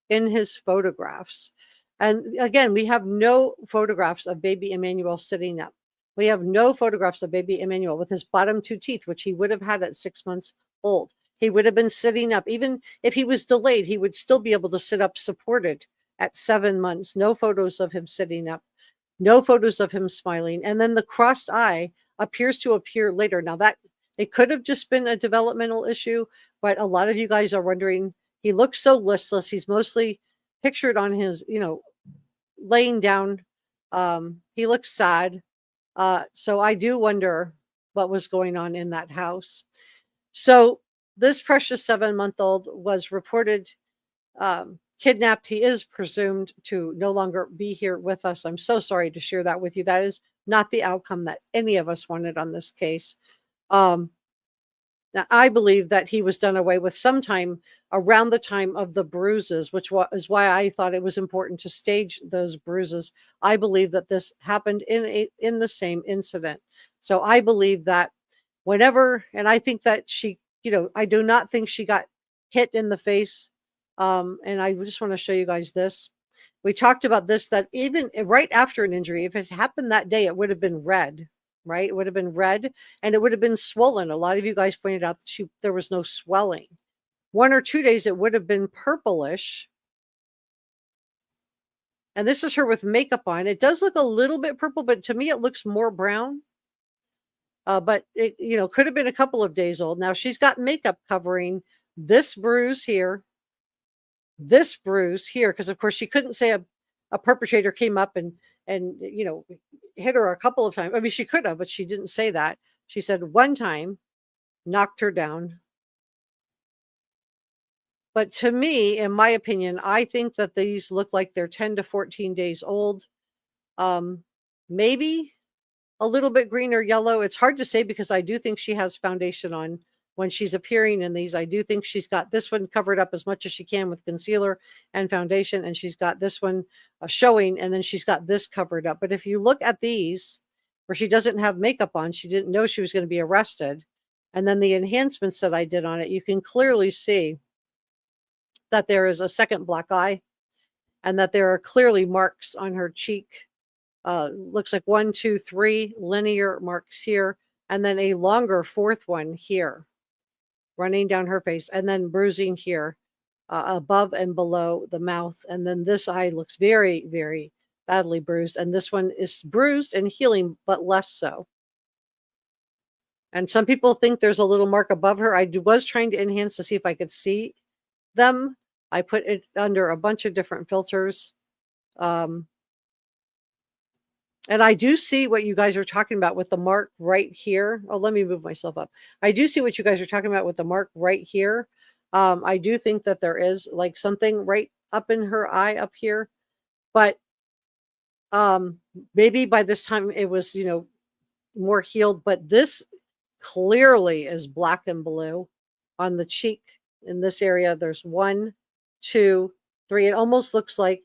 in his photographs. And again, we have no photographs of baby Emmanuel sitting up. We have no photographs of baby Emmanuel with his bottom two teeth, which he would have had at 6 months old. He would have been sitting up. Even if he was delayed, he would still be able to sit up supported at 7 months. No photos of him sitting up. No photos of him smiling. And then the crossed eye appears to appear later. Now, that it could have just been a developmental issue, but a lot of you guys are wondering, he looks so listless. He's mostly pictured on his, you know, laying down. He looks sad. So I do wonder what was going on in that house. So this precious 7-month-old was reported kidnapped. He is presumed to no longer be here with us. I'm so sorry to share that with you. That is not the outcome that any of us wanted on this case. Now, I believe that he was done away with sometime around the time of the bruises, which is why I thought it was important to stage those bruises. I believe that this happened in the same incident. So I believe that whenever, and I think that she, you know, I do not think she got hit in the face. And I just want to show you guys this. We talked about this, that even right after an injury, if it happened that day, it would have been red. Right? It would have been red and it would have been swollen. A lot of you guys pointed out that there was no swelling. 1 or 2 days, it would have been purplish. And this is her with makeup on. It does look a little bit purple, but to me, it looks more brown. But it, you know, could have been a couple of days old. Now she's got makeup covering this bruise here, because of course she couldn't say a perpetrator came up and you know, hit her a couple of times. I mean, she could have, but she didn't say that. She said one time knocked her down. But to me, in my opinion, I think that these look like they're 10 to 14 days old. Maybe a little bit green or yellow. It's hard to say because I do think she has foundation on when she's appearing in these. I do think she's got this one covered up as much as she can with concealer and foundation, and she's got this one showing, and then she's got this covered up. But if you look at these where she doesn't have makeup on, she didn't know she was going to be arrested, and then the enhancements that I did on it, you can clearly see that there is a second black eye and that there are clearly marks on her cheek. Looks like 1, 2, 3 linear marks here, and then a longer fourth one here running down her face, and then bruising here above and below the mouth. And then this eye looks very, very badly bruised. And this one is bruised and healing, but less so. And some people think there's a little mark above her. I was trying to enhance to see if I could see them. I put it under a bunch of different filters. And I do see what you guys are talking about with the mark right here. Oh, let me move myself up. I do see what you guys are talking about with the mark right here. I do think that there is like something right up in her eye up here. But maybe by this time it was, you know, more healed. But this clearly is black and blue on the cheek in this area. There's 1, 2, 3. It almost looks like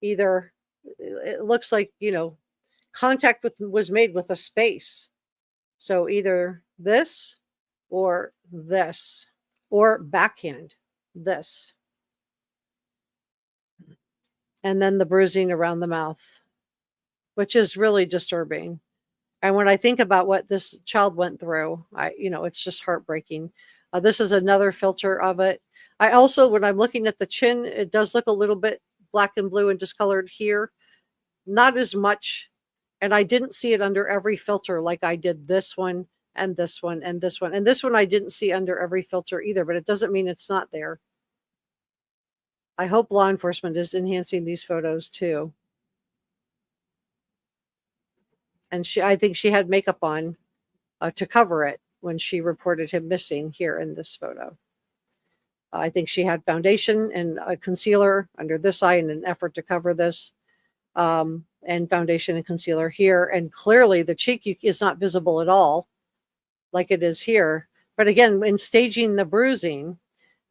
either it looks like, contact was made with a space. So either this or this or backhand this. And then the bruising around the mouth, which is really disturbing. And when I think about what this child went through, it's just heartbreaking. This is another filter of it. I also, when I'm looking at the chin, it does look a little bit black and blue and discolored here. Not as much. And I didn't see it under every filter like I did this one and this one and this one. And this one I didn't see under every filter either, but it doesn't mean it's not there. I hope law enforcement is enhancing these photos too. And I think she had makeup on to cover it when she reported him missing here in this photo. I think she had foundation and a concealer under this eye in an effort to cover this, and foundation and concealer here. And clearly the cheek is not visible at all like it is here. But again, in staging the bruising,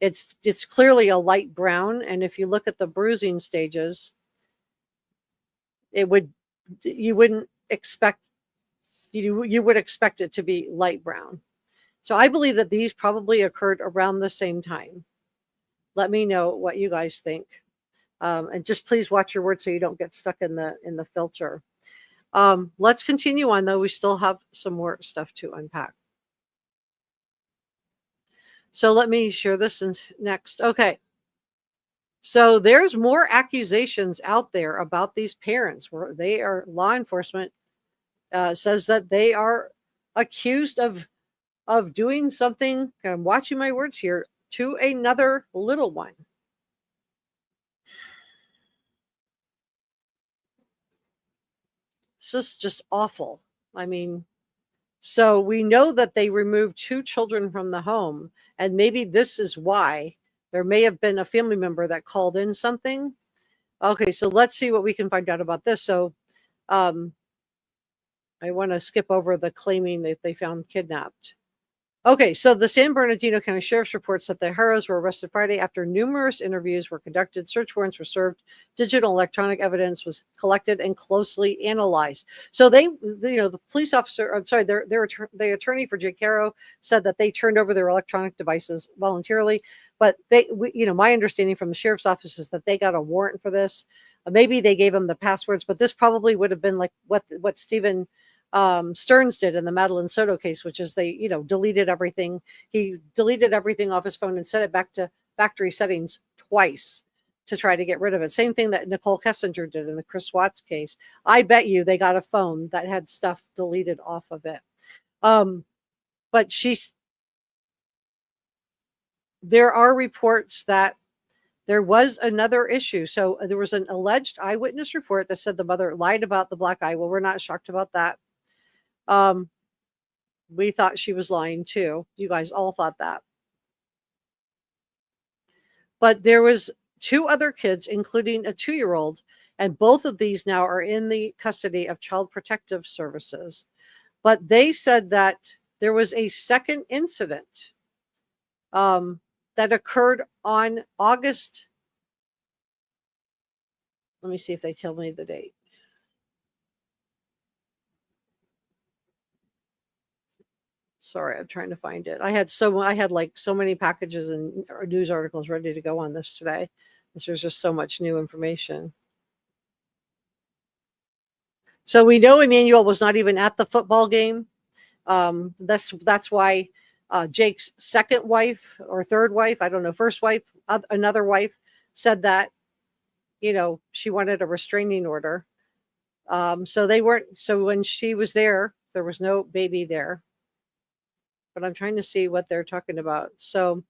it's clearly a light brown. And if you look at the bruising stages, you would expect it to be light brown. So I believe that these probably occurred around the same time. Let me know what you guys think. And just please watch your words so you don't get stuck in the filter. Let's continue on, though. We still have some more stuff to unpack. So let me share this next. Okay. So there's more accusations out there about these parents where they are, law enforcement says that they are accused of doing something, I'm watching my words here, to another little one. This is just awful. I mean, so we know that they removed 2 children from the home, and maybe this is why there may have been a family member that called in something. Okay, so let's see what we can find out about this. So I want to skip over the claiming that they found kidnapped. Okay, so the San Bernardino County Sheriff's reports that the Haros were arrested Friday after numerous interviews were conducted, search warrants were served, digital electronic evidence was collected and closely analyzed. So the police officer, I'm sorry, the attorney for Jake Haro said that they turned over their electronic devices voluntarily, but my understanding from the sheriff's office is that they got a warrant for this. Maybe they gave them the passwords, but this probably would have been like what Stephen Stearns did in the Madeline Soto case, which is they, deleted everything. He deleted everything off his phone and set it back to factory settings twice to try to get rid of it. Same thing that Nicole Kessinger did in the Chris Watts case. I bet you they got a phone that had stuff deleted off of it. But there are reports that there was another issue. So there was an alleged eyewitness report that said the mother lied about the black eye. Well, we're not shocked about that. We thought she was lying too. You guys all thought that. But there was 2 other kids, including a 2-year-old, and both of these now are in the custody of Child Protective Services. But they said that there was a second incident that occurred on August. Let me see if they tell me the date. Sorry, I'm trying to find it. I had like so many packages and news articles ready to go on this today. There's just so much new information. So we know Emmanuel was not even at the football game. That's why Jake's second wife or third wife, I don't know, first wife, another wife said that, she wanted a restraining order. So when she was there was no baby there. But I'm trying to see what they're talking about. So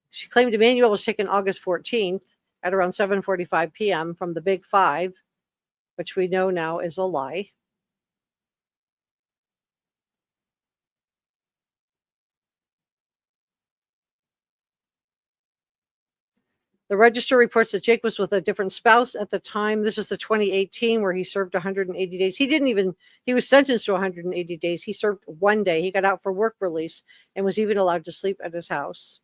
she claimed Emmanuel was taken August 14th at around 7:45 p.m. from the Big Five, which we know now is a lie. The register reports that Jake was with a different spouse at the time. This is the 2018 where he served 180 days. He was sentenced to 180 days. He served 1 day. He got out for work release and was even allowed to sleep at his house.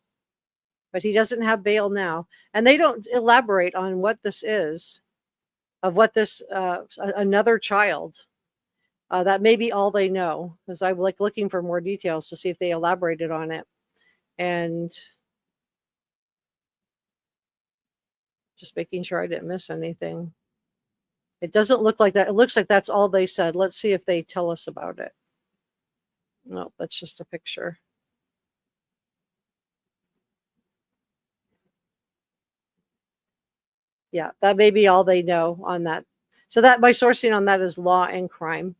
But he doesn't have bail now. And they don't elaborate on what this is. of what this another child. That may be all they know, because I'm like looking for more details to see if they elaborated on it. And just making sure I didn't miss anything. It doesn't look like that. It looks like that's all they said. Let's see if they tell us about it. No, that's just a picture. Yeah, that may be all they know on that. So that my sourcing on that is Law and Crime.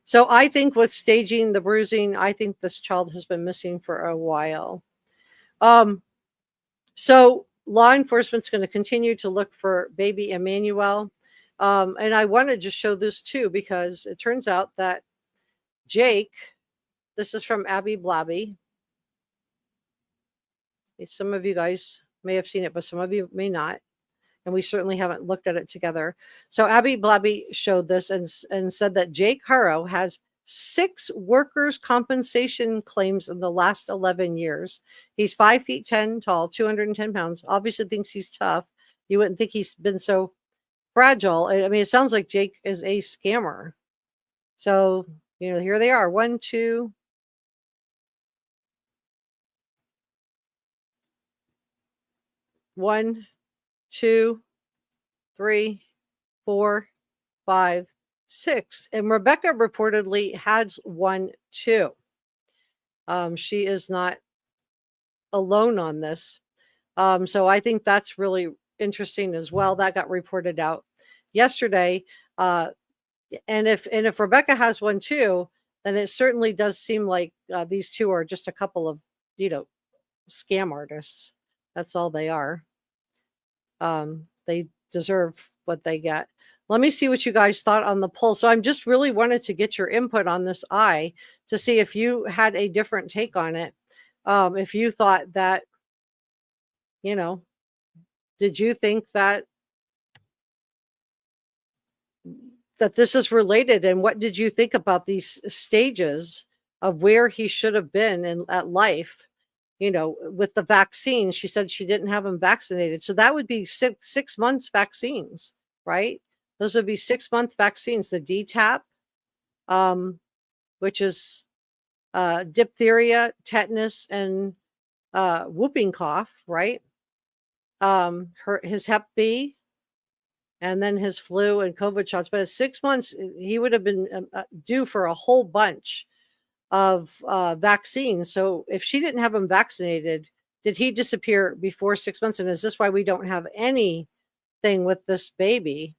So I think with staging the bruising, I think this child has been missing for a while. So law enforcement's going to continue to look for baby Emmanuel. And I want to just show this too, because it turns out that Jake, this is from Abby Blabby. Some of you guys may have seen it, but some of you may not. And we certainly haven't looked at it together. So Abby Blabby showed this and said that Jake Haro has 6 workers' compensation claims in the last 11 years. He's 5 feet 10 tall, 210 pounds. Obviously thinks he's tough. You wouldn't think he's been so fragile. I mean, it sounds like Jake is a scammer. So, here they are. 1, 2, 1, 2, 3, 4, 5, 6. And Rebecca reportedly had 1 too. She is not alone on this. So I think that's really interesting as well. That got reported out yesterday. And if Rebecca has 1 too, then it certainly does seem like these 2 are just a couple of, scam artists. That's all they are. They deserve what they get. Let me see what you guys thought on the poll. So I'm just really wanted to get your input on this eye to see if you had a different take on it. If you thought that, did you think that this is related, and what did you think about these stages of where he should have been at life? With the vaccine, she said she didn't have him vaccinated. So that would be 6 months vaccines, right? Those would be 6-month vaccines. The DTaP, which is diphtheria, tetanus, and whooping cough, right? His Hep B, and then his flu and COVID shots. But at 6 months, he would have been due for a whole bunch of vaccines. So if she didn't have him vaccinated, did he disappear before 6 months? And is this why we don't have anything with this baby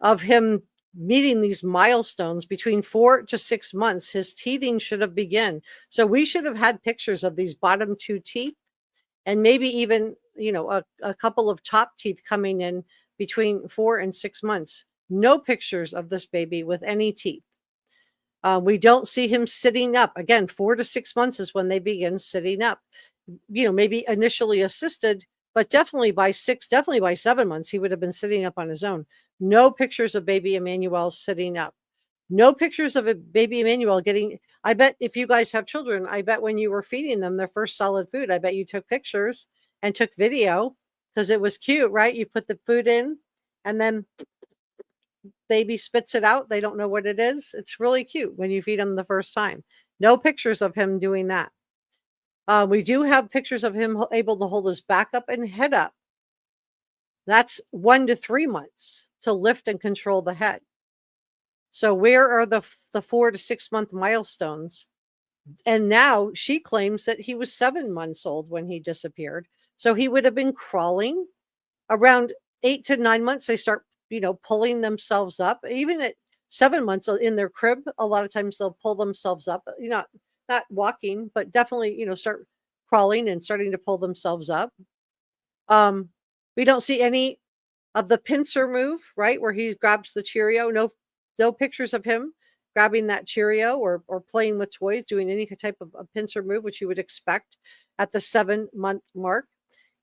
of him meeting these milestones between 4 to 6 months? His teething should have begun. So we should have had pictures of these bottom 2 teeth, and maybe even a couple of top teeth coming in between 4 and 6 months. No pictures of this baby with any teeth. We don't see him sitting up. Again, 4 to 6 months is when they begin sitting up. Maybe initially assisted, but definitely by 7 months, he would have been sitting up on his own. No pictures of baby Emmanuel sitting up. No pictures of a baby Emmanuel I bet if you guys have children, I bet when you were feeding them their first solid food, I bet you took pictures and took video because it was cute, right? You put the food in and then baby spits it out. They don't know what it is. It's really cute when you feed them the first time. No pictures of him doing that. We do have pictures of him able to hold his back up and head up. That's 1 to 3 months to lift and control the head. So where are the 4 to 6 month milestones? And now she claims that he was 7 months old when he disappeared. So he would have been crawling. Around 8 to 9 months, they start pulling themselves up. Even at 7 months in their crib, a lot of times they'll pull themselves up, not walking, but definitely, start crawling and starting to pull themselves up. We don't see any of the pincer move, right? Where he grabs the Cheerio. No pictures of him grabbing that Cheerio or playing with toys, doing any type of a pincer move, which you would expect at the 7-month mark.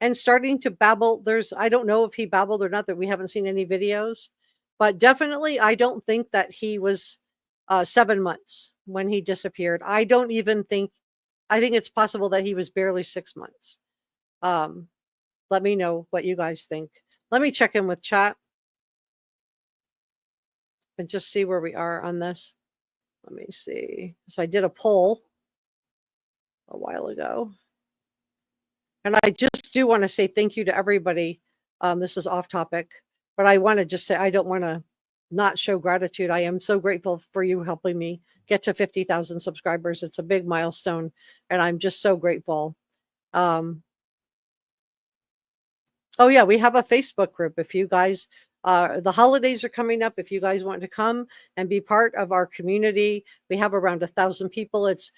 And starting to babble. I don't know if he babbled or not, that we haven't seen any videos, but definitely I don't think that he was 7 months when he disappeared. I think it's possible that he was barely 6 months. Let me know what you guys think. Let me check in with chat and just see where we are on this. Let me see. So I did a poll a while ago. And I just do want to say thank you to everybody. This is off topic, but I want to just say I don't want to not show gratitude. I am so grateful for you helping me get to 50,000 subscribers. It's a big milestone, and I'm just so grateful. Oh yeah, we have a Facebook group. If you guys, the holidays are coming up. If you guys want to come and be part of our community, we have around 1,000 people. It's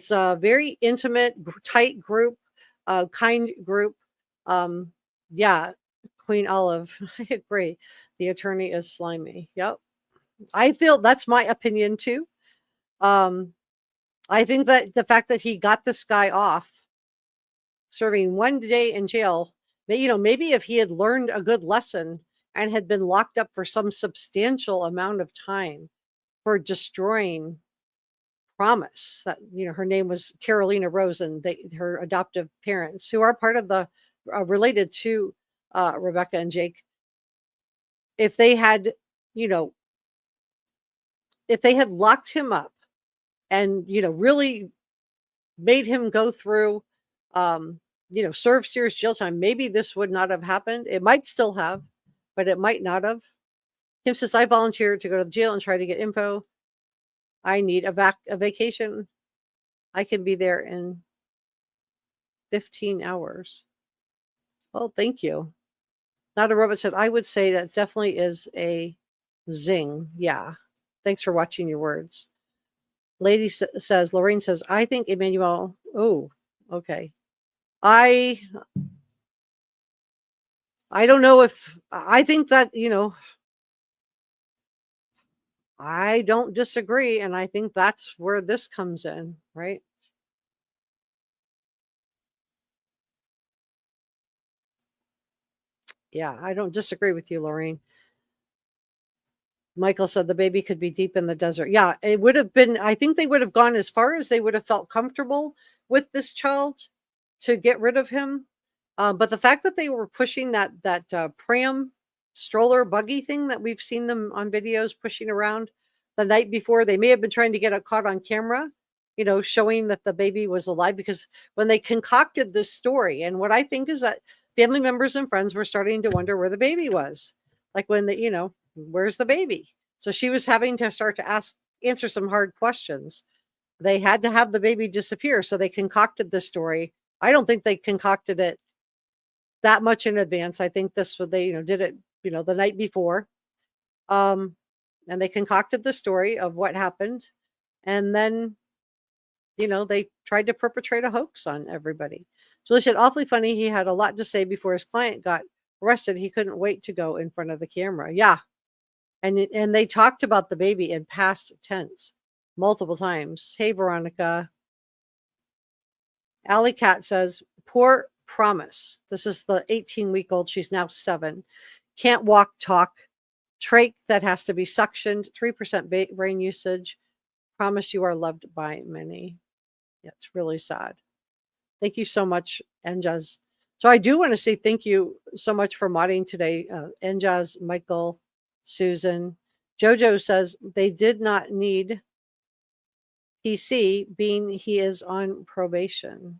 a very intimate, tight group. Kind group. Yeah, Queen Olive. I agree. The attorney is slimy. Yep. I feel that's my opinion too. I think that the fact that he got this guy off serving 1 day in jail, maybe if he had learned a good lesson and had been locked up for some substantial amount of time for destroying Promise, that her name was Carolina Rose, and her adoptive parents, who are part of the related to Rebecca and Jake. If they had locked him up and really made him go through serve serious jail time, maybe this would not have happened. It might still have, but it might not have. Kim says, I volunteered to go to the jail and try to get info. I need a vacation. I can be there in 15 hours. Well, thank you. Not a Robot said, I would say that definitely is a zing. Yeah. Thanks for watching your words. Lady says, Lorraine says, I think Emmanuel. Oh, okay. I don't know if I think that, I don't disagree. And I think that's where this comes in, right? Yeah, I don't disagree with you, Lorraine. Michael said the baby could be deep in the desert. Yeah, it would have been, I think they would have gone as far as they would have felt comfortable with this child to get rid of him. But the fact that they were pushing that pram stroller buggy thing that we've seen them on videos pushing around the night before, they may have been trying to get it caught on camera, showing that the baby was alive, because when they concocted this story, and what I think is that family members and friends were starting to wonder where the baby was. Like when where's the baby? So she was having to start to answer some hard questions. They had to have the baby disappear. So they concocted this story. I don't think they concocted it that much in advance. I think this was, they, did it, the night before. And they concocted the story of what happened. And then, they tried to perpetrate a hoax on everybody. Julie said, awfully funny. He had a lot to say before his client got arrested. He couldn't wait to go in front of the camera. Yeah. And they talked about the baby in past tense multiple times. Hey, Veronica. Alley Cat says, poor Promise. This is the 18-week-old. She's now 7. Can't walk, talk. Trach that has to be suctioned. 3% brain usage. Promise you are loved by many. Yeah, it's really sad. Thank you so much, Enjaz. So I do want to say thank you so much for modding today. Enjaz, Michael, Susan. Jojo says they did not need PC, being he is on probation.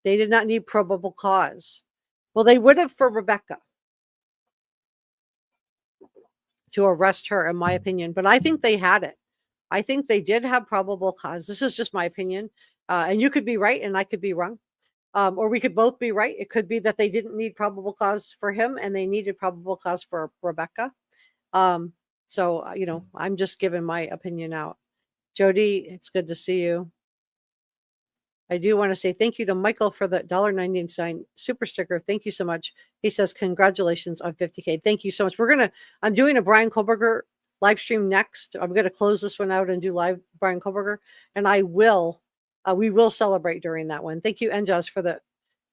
They did not need probable cause. Well, they would have for Rebecca to arrest her, in my opinion. But I think they had it. I think they did have probable cause. This is just my opinion. And you could be right and I could be wrong. Or we could both be right. It could be that they didn't need probable cause for him and they needed probable cause for Rebecca. So, I'm just giving my opinion out. Jody, it's good to see you. I do want to say thank you to Michael for the $1.99 super sticker. Thank you so much. He says, congratulations on 50K. Thank you so much. I'm doing a Brian Kohlberger live stream next. I'm going to close this one out and do live Brian Kohlberger. And we will celebrate during that one. Thank you, Enjaz, for the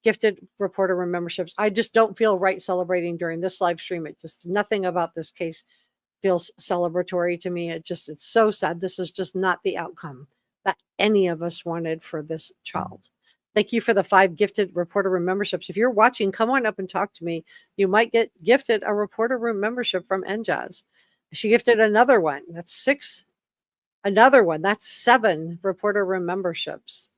gifted reporter room memberships. I just don't feel right celebrating during this live stream. It just, nothing about this case feels celebratory to me. It's so sad. This is just not the outcome that any of us wanted for this child. Thank you for the 5 gifted reporter room memberships. If you're watching, come on up and talk to me. You might get gifted a reporter room membership from NJAS. She gifted another one. That's 6. Another one. That's 7 reporter room memberships.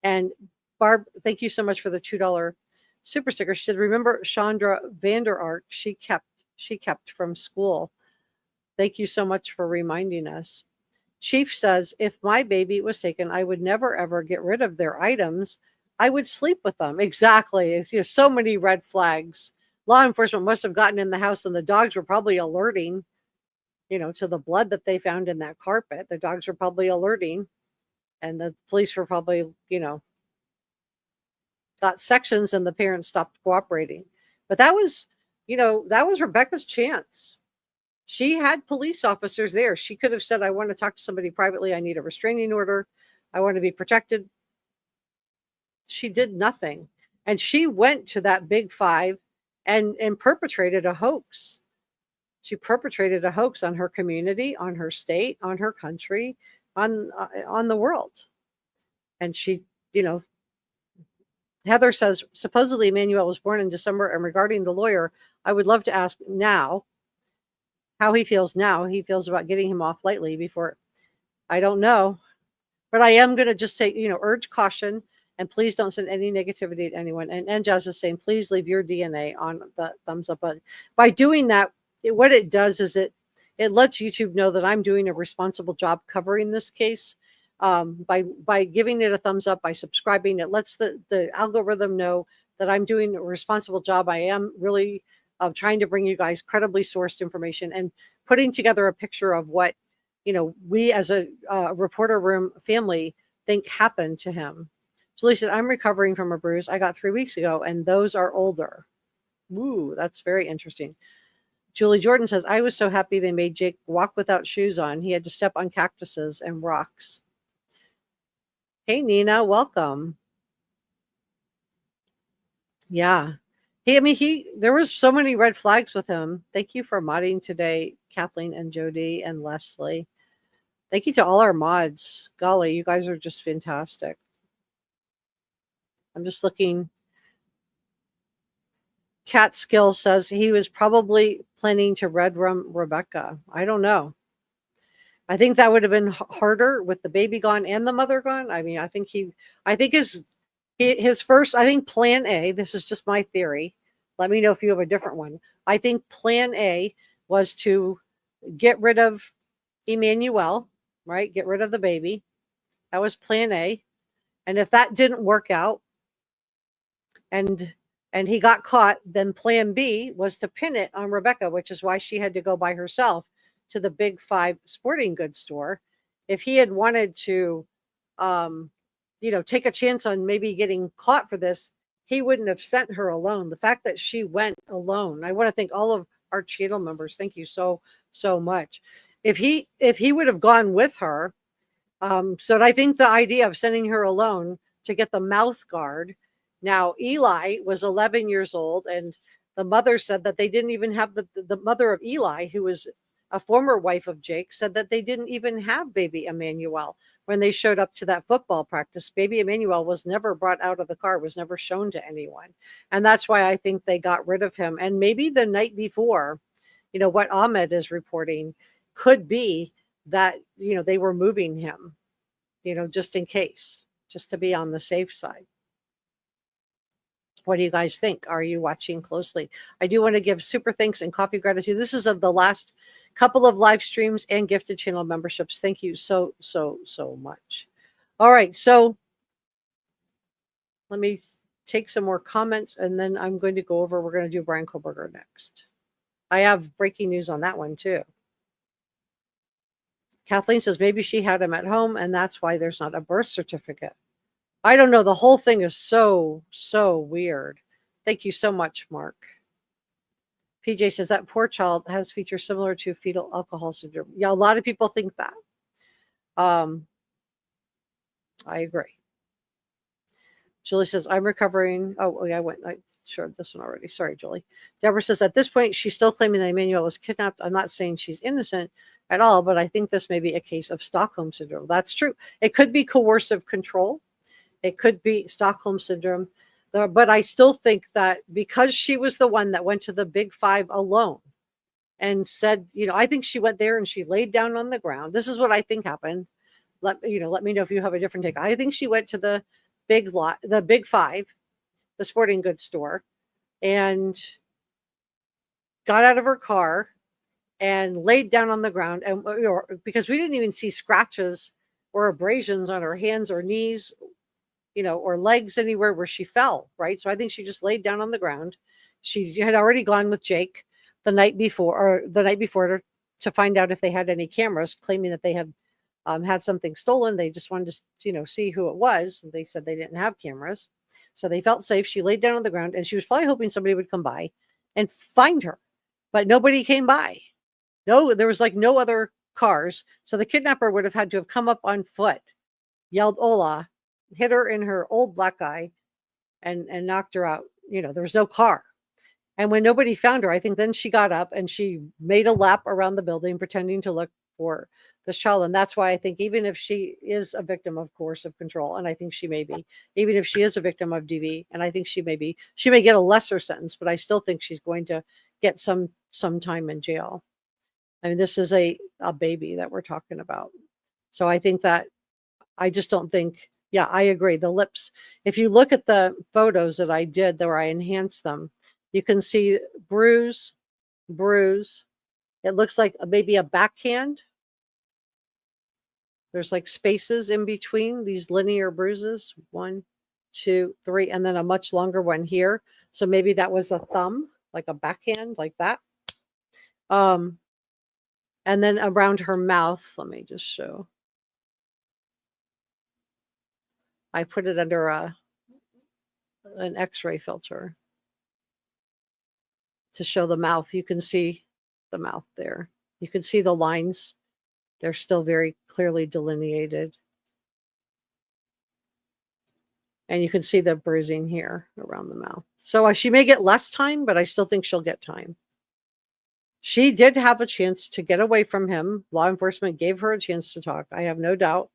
And Barb, thank you so much for the $2 super sticker. She said, remember Chandra Vander Ark, she kept from school. Thank you so much for reminding us. Chief says, if my baby was taken, I would never ever get rid of their items. I would sleep with them. Exactly. You know, so many red flags. Law enforcement must have gotten in the house and the dogs were probably alerting, you know, to the blood that they found in that carpet. The dogs were probably alerting and the police were probably, you know, got sections and the parents stopped cooperating. But that was, you know, that was Rebecca's chance. She had police officers there. She could have said, I want to talk to somebody privately. I need a restraining order. I want to be protected. She did nothing. And she went to that big 5 and perpetrated a hoax. She perpetrated a hoax on her community, on her state, on her country, on the world. And she, you know, Heather says, supposedly Emmanuel was born in December. And regarding the lawyer, I would love to ask now how he feels now. He feels about getting him off lightly before. I don't know. But I am going to just take, you know, urge caution. And please don't send any negativity to anyone. And NJAS is saying, please leave your DNA on the thumbs up button. By doing that, what it does is it lets YouTube know that I'm doing a responsible job covering this case. By giving it a thumbs up, by subscribing, it lets the algorithm know that I'm doing a responsible job. I am really trying to bring you guys credibly sourced information and putting together a picture of what, you know, we as a reporter room family think happened to him. Julie said, I'm recovering from a bruise I got 3 weeks ago, and those are older. Ooh, that's very interesting. Julie Jordan says, I was so happy they made Jake walk without shoes on. He had to step on cactuses and rocks. Hey, Nina, welcome. Yeah. There was so many red flags with him. Thank you for modding today, Kathleen and Jody and Leslie. Thank you to all our mods. Golly, you guys are just fantastic. I'm just looking. Cat Skill says he was probably planning to red rum Rebecca. I don't know. I think that would have been harder with the baby gone and the mother gone. I mean, I think his first, I think plan A, this is just my theory. Let me know if you have a different one. I think plan A was to get rid of Emmanuel, right? Get rid of the baby. That was plan A. And if that didn't work out and he got caught, then plan B was to pin it on Rebecca, which is why she had to go by herself to the big 5 sporting goods store. If he had wanted to, you know, take a chance on maybe getting caught for this, he wouldn't have sent her alone. The fact that she went alone, I want to thank all of our channel members. Thank you so much. If he would have gone with her, so I think the idea of sending her alone to get the mouth guard. Now, Eli was 11 years old, and the mother said that they didn't even have the mother of Eli, who was a former wife of Jake, said that they didn't even have baby Emmanuel when they showed up to that football practice. Baby Emmanuel was never brought out of the car, was never shown to anyone. And that's why I think they got rid of him. And maybe the night before, you know, what Ahmed is reporting could be that, you know, they were moving him, you know, just in case, just to be on the safe side. What do you guys think? Are you watching closely? I do want to give super thanks and coffee gratitude. This is of the last couple of live streams and gifted channel memberships. Thank you so much. All right, so let me take some more comments and then I'm going to go over. We're going to do Brian Koberger next. I have breaking news on that one too. Kathleen says maybe she had him at home and that's why there's not a birth certificate. I don't know. The whole thing is so weird. Thank you so much, Mark. PJ says that poor child has features similar to fetal alcohol syndrome. Yeah, a lot of people think that. I agree. Julie says, I'm recovering. Oh, yeah, I shared this one already. Sorry, Julie. Deborah says, at this point, she's still claiming that Emmanuel was kidnapped. I'm not saying she's innocent at all, but I think this may be a case of Stockholm syndrome. That's true. It could be coercive control. It could be Stockholm syndrome. But I still think that because she was the one that went to the Big Five alone and said, I think she went there and she laid down on the ground. This is what I think happened. Let me know if you have a different take. I think she went to the Big Five, the sporting goods store, and got out of her car and laid down on the ground. And because we didn't even see scratches or abrasions on her hands or knees, or legs anywhere where she fell, right? So I think she just laid down on the ground. She had already gone with Jake the night before to find out if they had any cameras, claiming that they had had something stolen. They just wanted to, see who it was. They said they didn't have cameras. So they felt safe. She laid down on the ground, and she was probably hoping somebody would come by and find her. But nobody came by. No, there was no other cars. So the kidnapper would have had to have come up on foot, yelled "Hola," hit her in her old black eye, and knocked her out. There was no car. And when nobody found her, I think then she got up and she made a lap around the building pretending to look for this child. And that's why I think even if she is a victim of coercive control, and I think she may be, even if she is a victim of DV, and I think she may be, she may get a lesser sentence, but I still think she's going to get some time in jail. I mean, this is a baby that we're talking about. So I think that I just don't think, yeah, I agree. The lips, if you look at the photos that I did where I enhanced them, you can see bruise. It looks like maybe a backhand. There's spaces in between these linear bruises. 1, 2, 3, and then a much longer one here. So maybe that was a thumb, like a backhand, like that. And then around her mouth, let me just show. I put it under an X-ray filter to show the mouth. You can see the mouth there. You can see the lines. They're still very clearly delineated. And you can see the bruising here around the mouth. So she may get less time, but I still think she'll get time. She did have a chance to get away from him. Law enforcement gave her a chance to talk. I have no doubt.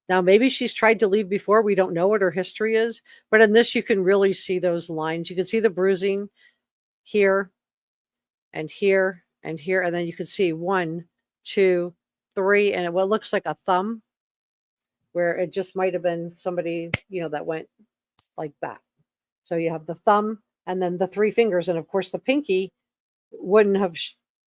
Now, maybe she's tried to leave before. We don't know what her history is. But in this, you can really see those lines. You can see the bruising here and here and here. And then you can see 1, 2, 3. And what looks like a thumb, where it just might have been somebody, that went like that. So you have the thumb and then the 3 fingers. And of course, the pinky wouldn't have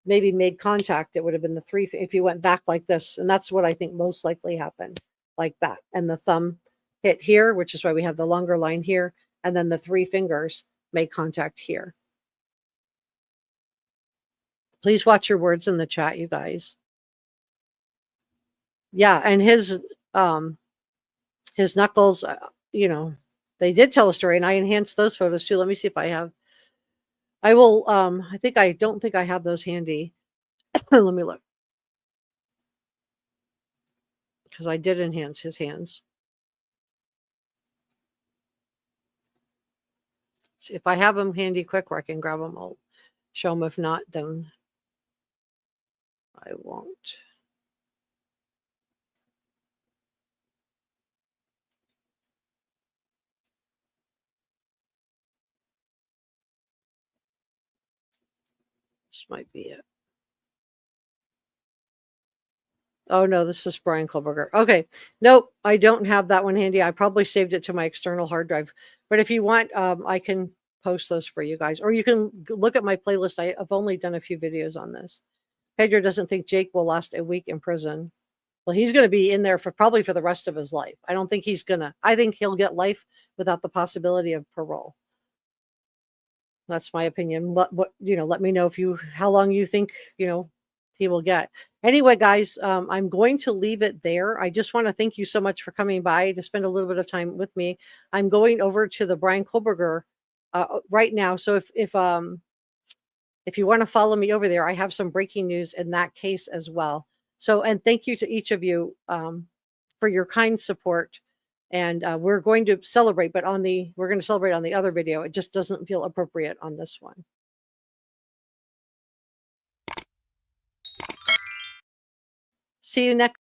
maybe made contact. It would have been the 3 if you went back like this. And that's what I think most likely happened. Like that. And the thumb hit here, which is why we have the longer line here. And then the 3 fingers made contact here. Please watch your words in the chat, you guys. Yeah. And his knuckles, they did tell a story, and I enhanced those photos too. Let me see if I have. I will, I don't think I have those handy. Let me look. Because I did enhance his hands. So if I have them handy quick where I can grab them, I'll show them. If not, then I won't. This might be it. Oh, no, this is Brian Kohlberger. Okay. Nope, I don't have that one handy. I probably saved it to my external hard drive. But if you want, I can post those for you guys. Or you can look at my playlist. I've only done a few videos on this. Pedro doesn't think Jake will last a week in prison. Well, he's going to be in there probably for the rest of his life. I don't think he's going to. I think he'll get life without the possibility of parole. That's my opinion. Let me know how long you think, he will get. Anyway, guys, I'm going to leave it there. I just want to thank you so much for coming by to spend a little bit of time with me. I'm going over to the Brian Kohlberger right now. So if you want to follow me over there, I have some breaking news in that case as well. So, and thank you to each of you for your kind support. And we're going to celebrate, but we're going to celebrate on the other video. It just doesn't feel appropriate on this one. See you next